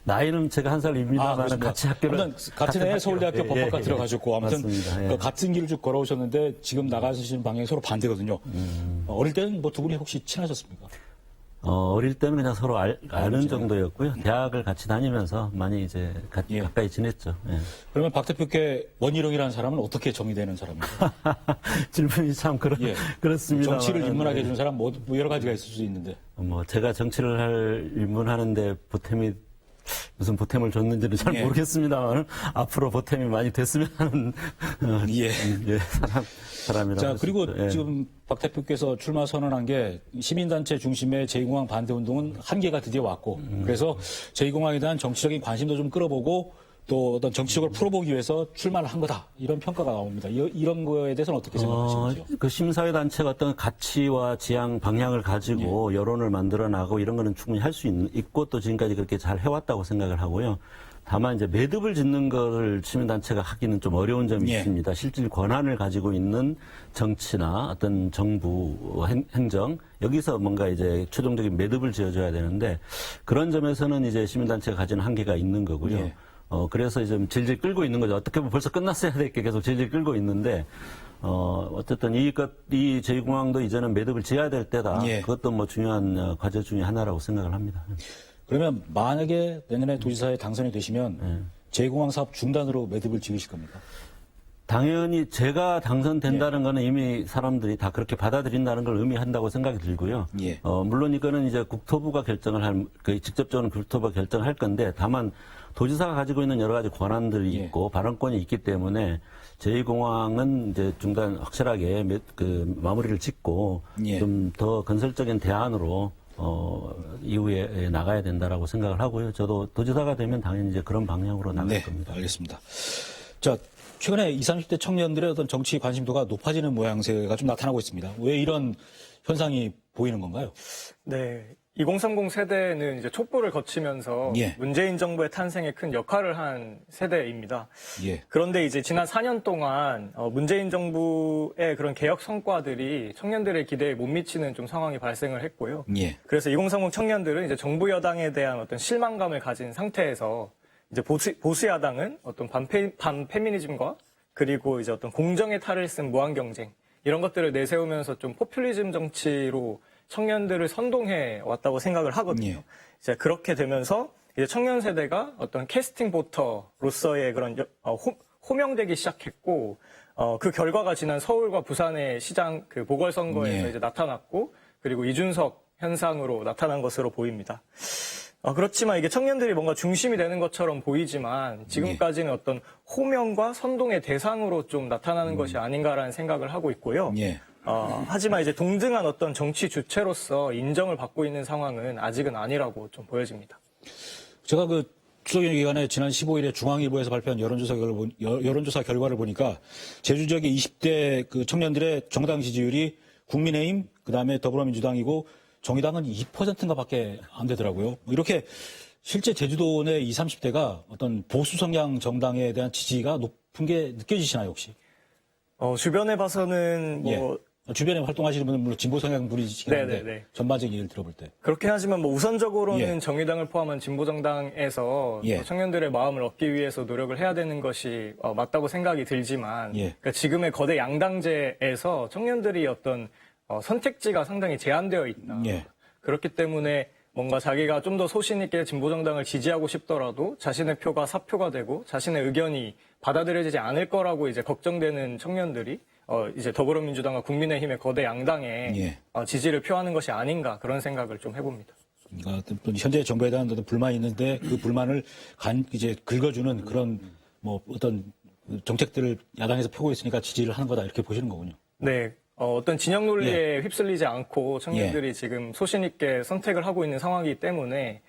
나이는 제가 한 살 입니다만 그렇습니까? 같이 학교를. 아무튼 같은 해 서울대학교 학교, 법학과 들어가셨고 아무튼 맞습니다. 예. 그 같은 길을 쭉 걸어오셨는데 지금 나가시는 방향이 서로 반대거든요. 어릴 때는 뭐 두 분이 혹시 친하셨습니까? 어릴 때는 그냥 서로 아는 정도였고요. 대학을 같이 다니면서 많이 이제 예. 가까이 지냈죠. 예. 그러면 박 대표께 원희룡이라는 사람은 어떻게 정의되는 사람입니까? 질문이 참 예. 그렇습니다. 정치를 입문하게 해준 사람 뭐 여러 가지가 있을 수 있는데. 뭐 제가 정치를 입문하는데 무슨 보탬을 줬는지는 잘 예. 모르겠습니다만 앞으로 보탬이 많이 됐으면 하는 예. 사람이라고. 자, 할 수 그리고 있죠. 예. 지금 박 대표께서 출마 선언한 게 시민단체 중심의 제2공항 반대 운동은 한계가 드디어 왔고 그래서 제2공항에 대한 정치적인 관심도 좀 끌어보고 또 어떤 정치적으로 풀어보기 위해서 출마를 한 거다. 이런 평가가 나옵니다. 이런 거에 대해서는 어떻게 생각하시는지요? 그 시민사회 단체가 어떤 가치와 지향 방향을 가지고 여론을 만들어 나가고 이런 거는 충분히 할 수 있고 또 지금까지 그렇게 잘 해왔다고 생각을 하고요. 다만 이제 매듭을 짓는 거를 시민단체가 하기는 좀 어려운 점이 예. 있습니다. 실질 권한을 가지고 있는 정치나 어떤 정부 행정 여기서 뭔가 이제 최종적인 매듭을 지어줘야 되는데 그런 점에서는 이제 시민단체가 가지는 한계가 있는 거고요. 예. 그래서 이제 질질 끌고 있는 거죠. 어떻게 보면 벌써 끝났어야 될 게 계속 질질 끌고 있는데, 어쨌든 이 제2공항도 이제는 매듭을 지어야 될 때다. 예. 그것도 뭐 중요한 과제 중에 하나라고 생각을 합니다. 그러면 만약에 내년에 도지사에 당선이 되시면 제2공항 사업 중단으로 매듭을 지으실 겁니까? 당연히 제가 당선된다는 예. 거는 이미 사람들이 다 그렇게 받아들인다는 걸 의미한다고 생각이 들고요. 예. 물론 이거는 이제 국토부가 직접적으로 국토부가 결정을 할 건데 다만 도지사가 가지고 있는 여러 가지 권한들이 예. 있고 발언권이 있기 때문에 제2공항은 이제 중단 확실하게 마무리를 짓고 예. 좀 더 건설적인 대안으로 이후에 나가야 된다라고 생각을 하고요. 저도 도지사가 되면 당연히 이제 그런 방향으로 나갈 네, 겁니다. 알겠습니다. 자, 최근에 20, 30대 청년들의 어떤 정치 관심도가 높아지는 모양새가 좀 나타나고 있습니다. 왜 이런 현상이 보이는 건가요? 네. 2030 세대는 이제 촛불을 거치면서 예. 문재인 정부의 탄생에 큰 역할을 한 세대입니다. 예. 그런데 이제 지난 4년 동안 문재인 정부의 그런 개혁 성과들이 청년들의 기대에 못 미치는 좀 상황이 발생을 했고요. 예. 그래서 2030 청년들은 이제 정부 여당에 대한 어떤 실망감을 가진 상태에서 이제 보수 야당은 어떤 반페미니즘과 그리고 이제 어떤 공정의 탈을 쓴 무한 경쟁 이런 것들을 내세우면서 좀 포퓰리즘 정치로 청년들을 선동해 왔다고 생각을 하거든요. 예. 이제 그렇게 되면서 이제 청년 세대가 어떤 캐스팅 보터로서의 그런 호명되기 시작했고, 그 결과가 지난 서울과 부산의 시장 그 보궐선거에서 예. 이제 나타났고, 그리고 이준석 현상으로 나타난 것으로 보입니다. 그렇지만 이게 청년들이 뭔가 중심이 되는 것처럼 보이지만 지금까지는 어떤 호명과 선동의 대상으로 좀 나타나는 것이 아닌가라는 생각을 하고 있고요. 예. 하지만 이제 동등한 어떤 정치 주체로서 인정을 받고 있는 상황은 아직은 아니라고 좀 보여집니다. 제가 그 추석연휴 기간에 지난 15일에 중앙일보에서 발표한 여론조사 결과를 보니까 제주 지역의 20대 그 청년들의 정당 지지율이 국민의힘, 그 다음에 더불어민주당이고 정의당은 2%인가 밖에 안 되더라고요. 이렇게 실제 제주도 내 20, 30대가 어떤 보수 성향 정당에 대한 지지가 높은 게 느껴지시나요, 혹시? 주변에 봐서는 뭐 주변에 활동하시는 분은 물론 진보 성향 분이시긴 한데 네네네. 전반적인 얘기를 들어볼 때. 그렇긴 하지만 뭐 우선적으로는 예. 정의당을 포함한 진보정당에서 예. 청년들의 마음을 얻기 위해서 노력을 해야 되는 것이 맞다고 생각이 들지만 예. 그러니까 지금의 거대 양당제에서 청년들이 어떤 선택지가 상당히 제한되어 있다. 예. 그렇기 때문에 뭔가 자기가 좀 더 소신 있게 진보정당을 지지하고 싶더라도 자신의 표가 사표가 되고 자신의 의견이 받아들여지지 않을 거라고 이제 걱정되는 청년들이 이제 더불어민주당과 국민의힘의 거대 양당에 예. 지지를 표하는 것이 아닌가 그런 생각을 좀 해봅니다. 그러니까 현재 정부에 대한 어떤 불만이 있는데 그 불만을 이제 긁어주는 그런 뭐 어떤 정책들을 야당에서 펴고 있으니까 지지를 하는 거다 이렇게 보시는 거군요. 네. 어떤 진영 논리에 휩쓸리지 않고 청년들이 예. 지금 소신 있게 선택을 하고 있는 상황이기 때문에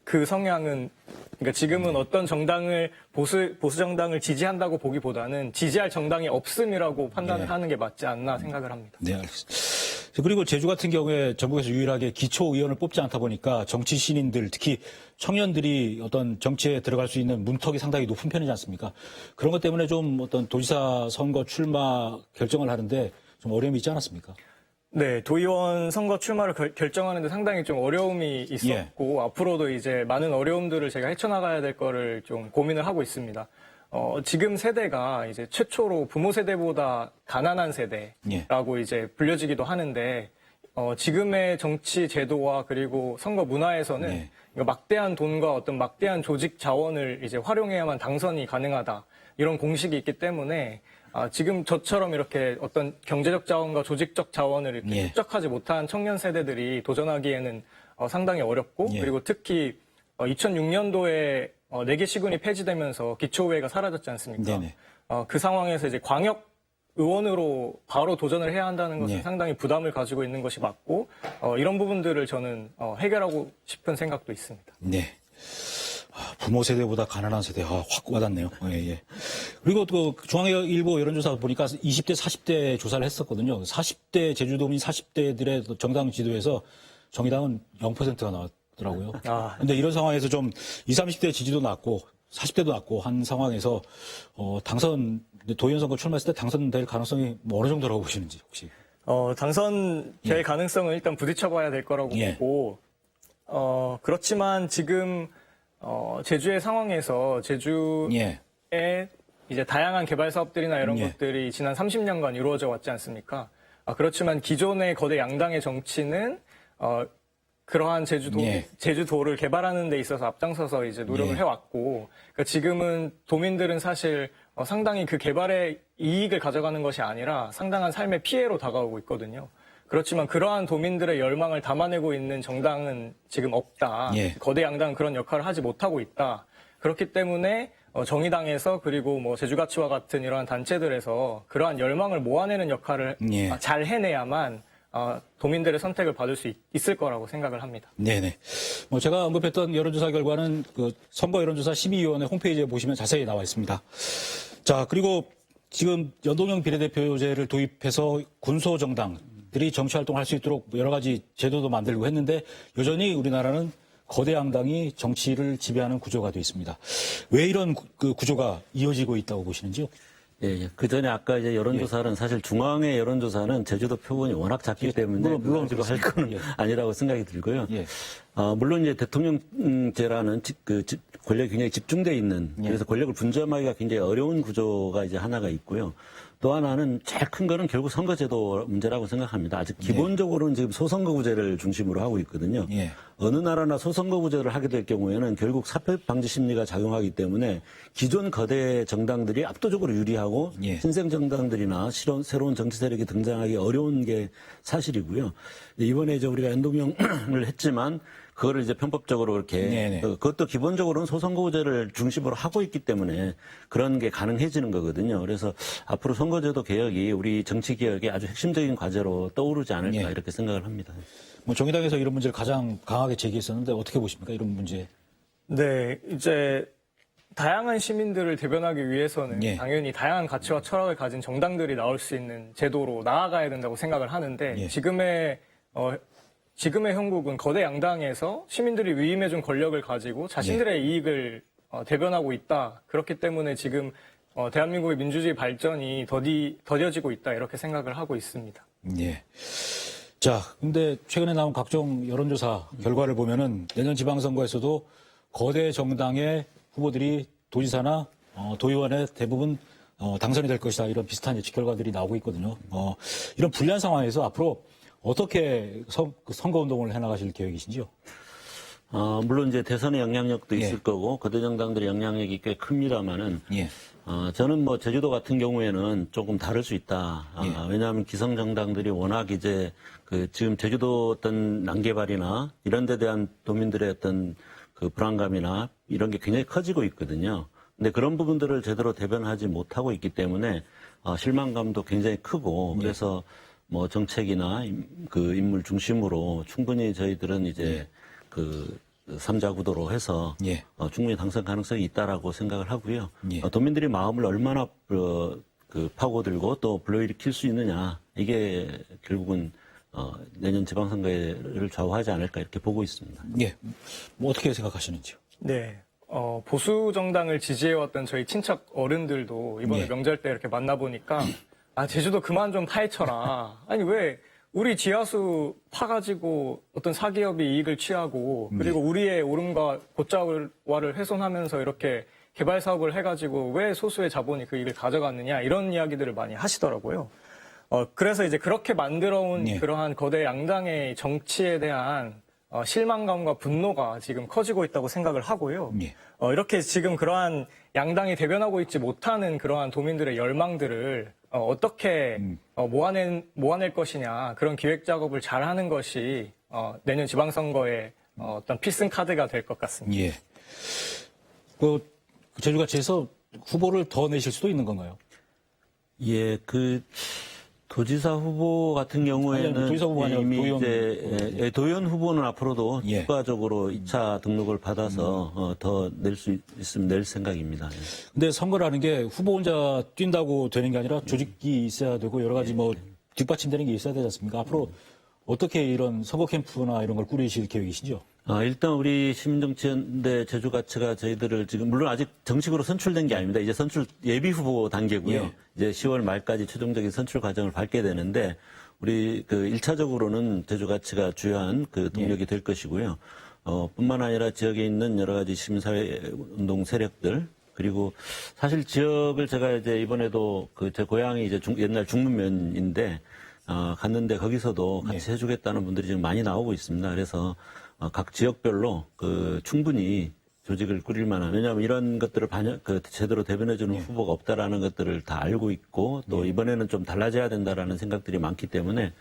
그 성향은 그러니까 지금은 어떤 정당을 보수 정당을 지지한다고 보기보다는 지지할 정당이 없음이라고 판단을 하는 게 맞지 않나 생각을 합니다. 네, 알겠습니다. 그리고 제주 같은 경우에 전국에서 유일하게 기초의원을 뽑지 않다 보니까 정치 신인들, 특히 청년들이 어떤 정치에 들어갈 수 있는 문턱이 상당히 높은 편이지 않습니까? 그런 것 때문에 좀 어떤 도지사 선거 출마 결정을 하는데 좀 어려움이 있지 않았습니까? 네, 도의원 선거 출마를 결정하는데 상당히 좀 어려움이 있었고 앞으로도 이제 많은 어려움들을 제가 헤쳐나가야 될 거를 좀 고민을 하고 있습니다. 지금 세대가 이제 최초로 부모 세대보다 가난한 세대라고 이제 불려지기도 하는데 지금의 정치 제도와 그리고 선거 문화에서는 막대한 돈과 어떤 막대한 조직 자원을 이제 활용해야만 당선이 가능하다 이런 공식이 있기 때문에 지금 저처럼 이렇게 어떤 경제적 자원과 조직적 자원을 이렇게 축적하지 못한 청년 세대들이 도전하기에는 상당히 어렵고 그리고 특히 2006년도에 4개 시군이 폐지되면서 기초의회가 사라졌지 않습니까? 그 상황에서 이제 광역 의원으로 바로 도전을 해야 한다는 것은 상당히 부담을 가지고 있는 것이 맞고 이런 부분들을 저는 해결하고 싶은 생각도 있습니다. 네. 부모 세대보다 가난한 세대, 확 와닿네요. 예. 그리고 또 중앙일보 여론조사 보니까 20대, 40대 조사를 했었거든요. 40대 제주도민 40대들의 정당 지도에서 정의당은 0%가 나왔더라고요. 근데 이런 상황에서 좀 20, 30대 지지도 낮고 40대도 낮고 한 상황에서 도의원 선거 출마했을 때 당선될 가능성이 뭐 어느 정도라고 보시는지 혹시? 당선될 가능성은 일단 부딪혀봐야 될 거라고 보고 그렇지만 지금 제주의 상황에서 제주에 이제 다양한 개발 사업들이나 이런 것들이 지난 30년간 이루어져 왔지 않습니까? 그렇지만 기존의 거대 양당의 정치는 그러한 제주도를 개발하는 데 있어서 앞장서서 이제 노력을 해왔고, 그러니까 지금은 도민들은 사실 상당히 그 개발의 이익을 가져가는 것이 아니라 상당한 삶의 피해로 다가오고 있거든요. 그렇지만 그러한 도민들의 열망을 담아내고 있는 정당은 지금 없다. 거대 양당은 그런 역할을 하지 못하고 있다. 그렇기 때문에 정의당에서 그리고 뭐 제주가치와 같은 이러한 단체들에서 그러한 열망을 모아내는 역할을 잘 해내야만 도민들의 선택을 받을 수 있을 거라고 생각을 합니다. 네네. 뭐 제가 언급했던 여론조사 결과는 그 선거 여론조사 심의위원회 홈페이지에 보시면 자세히 나와 있습니다. 자, 그리고 지금 연동형 비례대표제를 도입해서 군소정당들이 정치활동을 할 수 있도록 여러 가지 제도도 만들고 했는데 여전히 우리나라는 거대 양당이 정치를 지배하는 구조가 되어 있습니다. 왜 이런 그 구조가 이어지고 있다고 보시는지요? 예. 그 전에 아까 이제 여론조사는 사실 중앙의 여론조사는 제주도 표본이 워낙 작기 때문에 물론 지금 할 거는 아니라고 생각이 들고요. 물론 이제 대통령제라는 권력이 굉장히 집중돼 있는 그래서 권력을 분점하기가 굉장히 어려운 구조가 이제 하나가 있고요. 또 하나는 제일 큰 거는 결국 선거제도 문제라고 생각합니다. 아직 기본적으로는 지금 소선거구제를 중심으로 하고 있거든요. 어느 나라나 소선거구제를 하게 될 경우에는 결국 사표 방지 심리가 작용하기 때문에 기존 거대 정당들이 압도적으로 유리하고 신생 정당들이나 새로운 정치 세력이 등장하기 어려운 게 사실이고요. 이번에 이제 우리가 연동형을 했지만 그거를 이제 편법적으로 이렇게 그것도 기본적으로는 소선거구제를 중심으로 하고 있기 때문에 그런 게 가능해지는 거거든요. 그래서 앞으로 선거제도 개혁이 우리 정치 개혁의 아주 핵심적인 과제로 떠오르지 않을까 이렇게 생각을 합니다. 뭐 정의당에서 이런 문제를 가장 강하게 제기했었는데 어떻게 보십니까? 이런 문제. 네, 이제 다양한 시민들을 대변하기 위해서는 당연히 다양한 가치와 철학을 가진 정당들이 나올 수 있는 제도로 나아가야 된다고 생각을 하는데 지금의 형국은 거대 양당에서 시민들이 위임해준 권력을 가지고 자신들의 이익을 대변하고 있다. 그렇기 때문에 지금 대한민국의 민주주의 발전이 더뎌지고 있다. 이렇게 생각을 하고 있습니다. 자, 근데 최근에 나온 각종 여론조사 결과를 보면은 내년 지방선거에서도 거대 정당의 후보들이 도지사나 도의원에 대부분 당선이 될 것이다. 이런 비슷한 예측 결과들이 나오고 있거든요. 이런 불리한 상황에서 앞으로 어떻게 선거운동을 해나가실 계획이신지요? 물론 이제 대선의 영향력도 있을 거고 거대 정당들의 영향력이 꽤 큽니다만은 저는 뭐 제주도 같은 경우에는 조금 다를 수 있다. 왜냐하면 기성 정당들이 워낙 이제 지금 제주도 어떤 난개발이나 이런 데 대한 도민들의 어떤 그 불안감이나 이런 게 굉장히 커지고 있거든요. 근데 그런 부분들을 제대로 대변하지 못하고 있기 때문에 실망감도 굉장히 크고 그래서 뭐 정책이나 그 인물 중심으로 충분히 저희들은 이제 그 3자 구도로 해서 예. 충분히 당선 가능성이 있다라고 생각을 하고요. 예. 도민들이 마음을 얼마나 파고들고 또 불러일으킬 수 있느냐 이게 결국은 내년 지방선거를 좌우하지 않을까 이렇게 보고 있습니다. 예. 뭐 어떻게 생각하시는지요? 네. 보수 정당을 지지해왔던 저희 친척 어른들도 이번에 예. 명절 때 이렇게 만나보니까 제주도 그만 좀 파헤쳐라. 아니, 왜 우리 지하수 파가지고 어떤 사기업이 이익을 취하고 그리고 우리의 오름과 고자와를 훼손하면서 이렇게 개발 사업을 해가지고 왜 소수의 자본이 그 이익을 가져갔느냐 이런 이야기들을 많이 하시더라고요. 그래서 이제 그렇게 만들어온 예. 그러한 거대 양당의 정치에 대한 실망감과 분노가 지금 커지고 있다고 생각을 하고요. 예. 이렇게 지금 그러한 양당이 대변하고 있지 못하는 그러한 도민들의 열망들을 어떻게 모아낼 것이냐 그런 기획 작업을 잘하는 것이 내년 지방선거의 어떤 필승 카드가 될 것 같습니다. 예. 그 제주같이에서 후보를 더 내실 수도 있는 건가요? 예, 도지사 후보 같은 경우에는 아니, 도지사 후보가 아니라 이미 도의원 이제 도의원 후보는 앞으로도 예. 추가적으로 2차 등록을 받아서 더 낼 수 있으면 낼 생각입니다. 예. 근데 선거라는 게 후보 혼자 뛴다고 되는 게 아니라 조직이 있어야 되고 여러 가지 뭐 뒷받침되는 게 있어야 되지 않습니까? 앞으로 어떻게 이런 선거 캠프나 이런 걸 꾸리실 계획이신지요? 일단 우리 시민정치연대 제주가치가 저희들을 지금 물론 아직 정식으로 선출된 게 아닙니다. 이제 선출 예비 후보 단계고요. 예. 이제 10월 말까지 최종적인 선출 과정을 밟게 되는데 우리 1차적으로는 제주가치가 주요한 동력이 될 것이고요. 뿐만 아니라 지역에 있는 여러 가지 시민사회 운동 세력들 그리고 사실 지역을 제가 이제 이번에도 제 고향이 이제 옛날 중문면인데 갔는데 거기서도 같이 해주겠다는 분들이 지금 많이 나오고 있습니다. 그래서 각 지역별로 충분히 조직을 꾸릴 만한 왜냐하면 이런 것들을 제대로 대변해주는 후보가 없다라는 것들을 다 알고 있고 또 이번에는 좀 달라져야 된다라는 생각들이 많기 때문에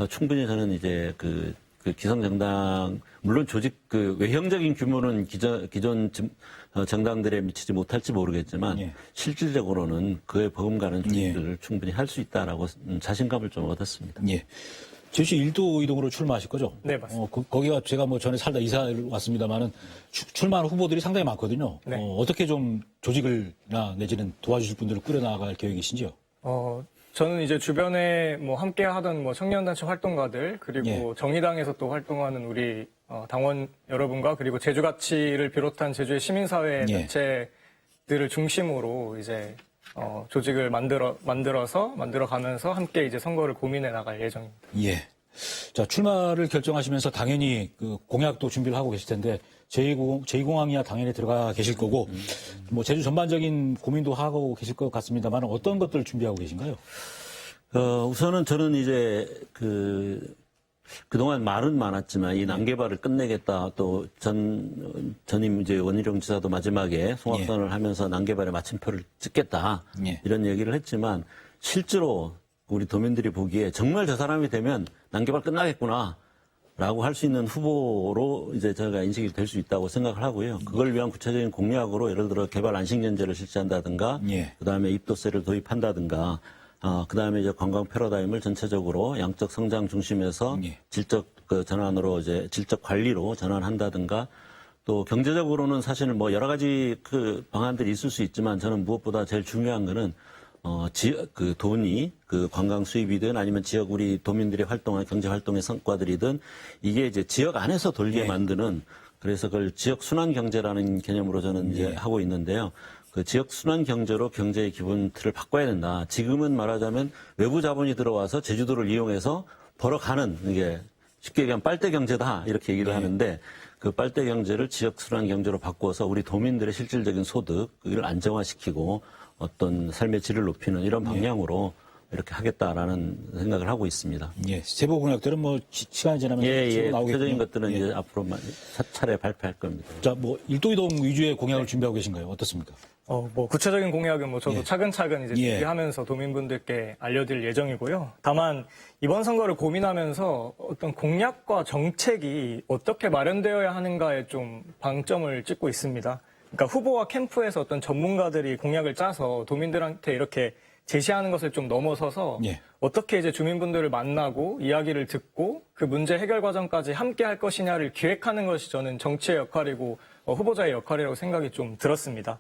충분히 저는 이제 기성 정당 물론 조직 외형적인 규모는 기존 정당들에 미치지 못할지 모르겠지만 실질적으로는 그에 버금가는 조직들을 충분히 할 수 있다라고 자신감을 좀 얻었습니다. 예. 제주시 1도 이동으로 출마하실 거죠? 네, 맞습니다. 거기가 제가 뭐 전에 살다 이사를 왔습니다만은 출마하는 후보들이 상당히 많거든요. 네. 어떻게 좀 조직을나 내지는 도와주실 분들을 꾸려나갈 계획이신지요? 저는 이제 주변에 뭐 함께 하던 뭐 청년단체 활동가들 그리고 정의당에서 또 활동하는 우리 당원 여러분과 그리고 제주가치를 비롯한 제주의 시민사회 단체들을 중심으로 이제 조직을 만들어가면서 함께 이제 선거를 고민해 나갈 예정입니다. 예. 자, 출마를 결정하시면서 당연히 공약도 준비를 하고 계실 텐데 제2공항이야 당연히 들어가 계실 거고 뭐 제주 전반적인 고민도 하고 계실 것 같습니다만 어떤 것들을 준비하고 계신가요? 우선은 저는 이제 그동안 말은 많았지만 이 난개발을 끝내겠다 또 전임 이제 원희룡 지사도 마지막에 송악선을 하면서 난개발에 마침표를 찍겠다 이런 얘기를 했지만 실제로 우리 도민들이 보기에 정말 저 사람이 되면 난개발 끝나겠구나 라고 할 수 있는 후보로 이제 제가 인식이 될 수 있다고 생각을 하고요. 그걸 위한 구체적인 공약으로 예를 들어 개발 안식년제를 실시한다든가 그다음에 입도세를 도입한다든가 그다음에 이제 관광 패러다임을 전체적으로 양적 성장 중심에서 질적 전환으로 이제 질적 관리로 전환한다든가 또 경제적으로는 사실 뭐 여러 가지 방안들이 있을 수 있지만 저는 무엇보다 제일 중요한 거는 돈이 관광 수입이든 아니면 지역 우리 도민들이 활동한 경제 활동의 성과들이든 이게 이제 지역 안에서 돌게 만드는 그래서 그걸 지역 순환 경제라는 개념으로 저는 이제 하고 있는데요. 지역 순환 경제로 경제의 기본 틀을 바꿔야 된다. 지금은 말하자면 외부 자본이 들어와서 제주도를 이용해서 벌어가는 이게 쉽게 얘기하면 빨대 경제다 이렇게 얘기를 하는데 그 빨대 경제를 지역 순환 경제로 바꿔서 우리 도민들의 실질적인 소득을 안정화시키고 어떤 삶의 질을 높이는 이런 방향으로 이렇게 하겠다라는 생각을 하고 있습니다. 예, 세부 공약들은 뭐 시간이 지나면 나오겠군요. 구체적인 것들은 이제 앞으로 차례 발표할 겁니다. 자, 뭐 일도 이동 위주의 공약을 준비하고 계신가요? 어떻습니까? 뭐 구체적인 공약은 뭐 저도 차근차근 이제 준비하면서 도민분들께 알려드릴 예정이고요. 다만 이번 선거를 고민하면서 어떤 공약과 정책이 어떻게 마련되어야 하는가에 좀 방점을 찍고 있습니다. 그러니까 후보와 캠프에서 어떤 전문가들이 공약을 짜서 도민들한테 이렇게 제시하는 것을 좀 넘어서서 예. 어떻게 이제 주민분들을 만나고 이야기를 듣고 그 문제 해결 과정까지 함께 할 것이냐를 기획하는 것이 저는 정치의 역할이고 후보자의 역할이라고 생각이 좀 들었습니다.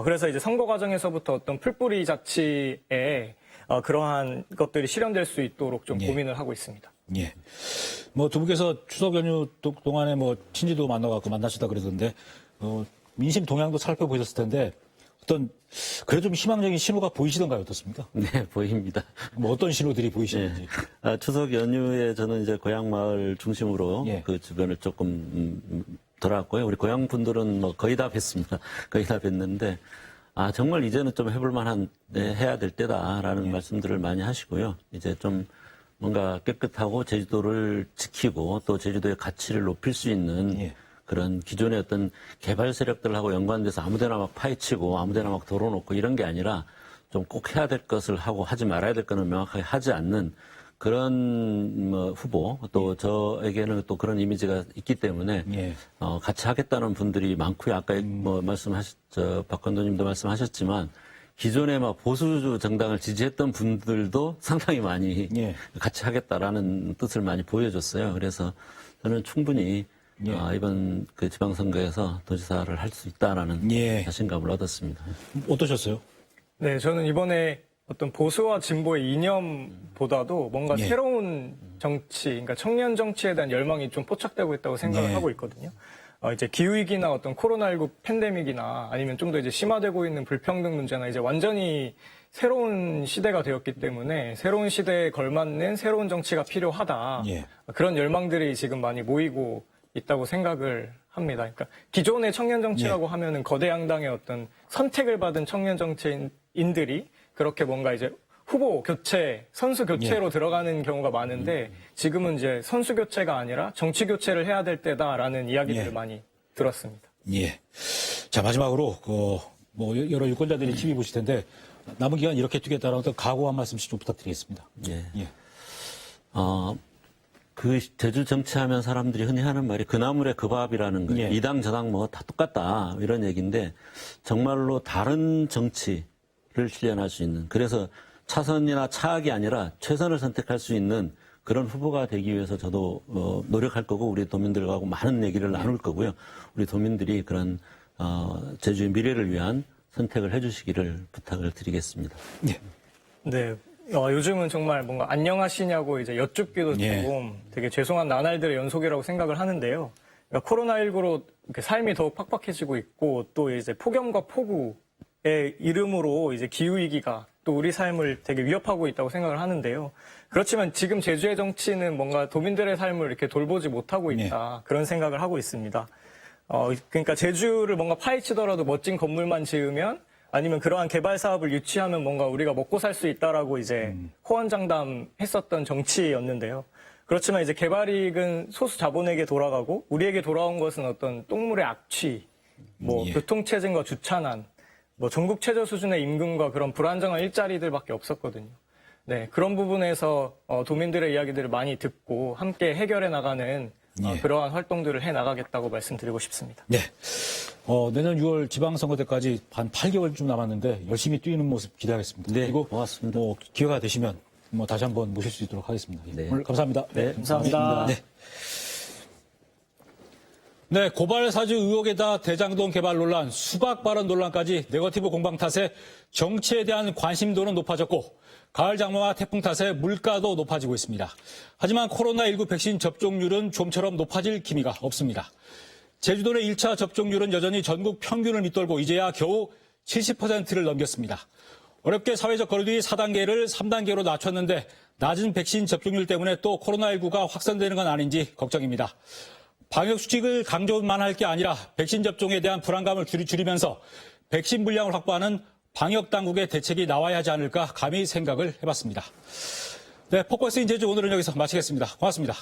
그래서 이제 선거 과정에서부터 어떤 풀뿌리 자치에 그러한 것들이 실현될 수 있도록 좀 예. 고민을 하고 있습니다. 예. 뭐 두 분께서 추석 연휴 동안에 뭐 친지도 만나갖고 만나시다 그러던데 민심 동향도 살펴보셨을 텐데 어떤 그래도 좀 희망적인 신호가 보이시던가요? 어떻습니까? 네, 보입니다. 뭐 어떤 신호들이 보이시는지. 추석 연휴에 저는 이제 고향 마을 중심으로 예. 그 주변을 조금 돌아왔고요. 우리 고향 분들은 뭐 거의 다 뵀습니다. 거의 다 뵀는데 정말 이제는 좀 해볼 만한 해야 될 때다라는 말씀들을 많이 하시고요. 이제 좀 뭔가 깨끗하고 제주도를 지키고 또 제주도의 가치를 높일 수 있는 예. 그런 기존의 어떤 개발 세력들하고 연관돼서 아무데나 막 파헤치고 아무데나 막 덜어놓고 이런 게 아니라 좀 꼭 해야 될 것을 하고 하지 말아야 될 거는 명확하게 하지 않는 그런 후보 또 저에게는 또 그런 이미지가 있기 때문에 예. 같이 하겠다는 분들이 많고요. 아까 박 건도님도 말씀하셨지만 기존에 막 보수 정당을 지지했던 분들도 상당히 많이 예. 같이 하겠다라는 뜻을 많이 보여줬어요. 그래서 저는 충분히 이번 그 지방선거에서 도지사를 할 수 있다라는 예. 자신감을 얻었습니다. 어떠셨어요? 네, 저는 이번에 어떤 보수와 진보의 이념보다도 뭔가 예. 새로운 정치, 그러니까 청년 정치에 대한 열망이 좀 포착되고 있다고 생각을 예. 하고 있거든요. 이제 기후위기나 어떤 코로나19 팬데믹이나 아니면 좀 더 이제 심화되고 있는 불평등 문제나 이제 완전히 새로운 시대가 되었기 때문에 새로운 시대에 걸맞는 새로운 정치가 필요하다. 예. 그런 열망들이 지금 많이 모이고 있다고 생각을 합니다. 그러니까 기존의 청년 정치라고 하면은 거대 양당의 어떤 선택을 받은 청년 정치인들이 그렇게 뭔가 이제 후보 교체, 선수 교체로 들어가는 경우가 많은데 지금은 이제 선수 교체가 아니라 정치 교체를 해야 될 때다라는 이야기들을 많이 들었습니다. 예. 자, 마지막으로, 뭐, 여러 유권자들이 TV 보실 텐데, 남은 기간 이렇게 뛰겠다라는 어떤 각오 한 말씀씩 좀 부탁드리겠습니다. 예. 예. 그 제주 정치하면 사람들이 흔히 하는 말이 그 나물에 그 밥이라는 거예요. 예. 이 당 저당 뭐 다 똑같다 이런 얘기인데 정말로 다른 정치를 실현할 수 있는 그래서 차선이나 차악이 아니라 최선을 선택할 수 있는 그런 후보가 되기 위해서 저도 노력할 거고 우리 도민들하고 많은 얘기를 나눌 거고요. 우리 도민들이 그런 제주의 미래를 위한 선택을 해주시기를 부탁을 드리겠습니다. 예. 네. 요즘은 정말 뭔가 안녕하시냐고 이제 여쭙기도 예. 조금 되게 죄송한 나날들의 연속이라고 생각을 하는데요. 그러니까 코로나19로 이렇게 삶이 더욱 팍팍해지고 있고 또 이제 폭염과 폭우의 이름으로 이제 기후위기가 또 우리 삶을 되게 위협하고 있다고 생각을 하는데요. 그렇지만 지금 제주의 정치는 뭔가 도민들의 삶을 이렇게 돌보지 못하고 있다. 그런 생각을 하고 있습니다. 그러니까 제주를 뭔가 파헤치더라도 멋진 건물만 지으면 아니면 그러한 개발 사업을 유치하면 뭔가 우리가 먹고 살 수 있다라고 이제 호언장담했었던 정치였는데요. 그렇지만 이제 개발이익은 소수 자본에게 돌아가고 우리에게 돌아온 것은 어떤 똥물의 악취, 뭐 교통체증과 주차난, 뭐 전국 최저 수준의 임금과 그런 불안정한 일자리들밖에 없었거든요. 네, 그런 부분에서 도민들의 이야기들을 많이 듣고 함께 해결해 나가는 그러한 활동들을 해 나가겠다고 말씀드리고 싶습니다. 네. 내년 6월 지방선거 때까지 한 8개월쯤 남았는데 열심히 뛰는 모습 기대하겠습니다. 네, 그리고 고맙습니다. 기회가 되시면 다시 한번 모실 수 있도록 하겠습니다. 네. 오늘 감사합니다. 네, 감사합니다. 네. 네, 고발 사주 의혹에다 대장동 개발 논란, 수박 발언 논란까지 네거티브 공방 탓에 정치에 대한 관심도는 높아졌고 가을 장마와 태풍 탓에 물가도 높아지고 있습니다. 하지만 코로나19 백신 접종률은 좀처럼 높아질 기미가 없습니다. 제주도 내 1차 접종률은 여전히 전국 평균을 밑돌고 이제야 겨우 70%를 넘겼습니다. 어렵게 사회적 거리두기 4단계를 3단계로 낮췄는데 낮은 백신 접종률 때문에 또 코로나19가 확산되는 건 아닌지 걱정입니다. 방역 수칙을 강조만 할 게 아니라 백신 접종에 대한 불안감을 줄이면서 백신 물량을 확보하는 방역 당국의 대책이 나와야 하지 않을까 감히 생각을 해봤습니다. 네, 포커스인 제주 오늘은 여기서 마치겠습니다. 고맙습니다.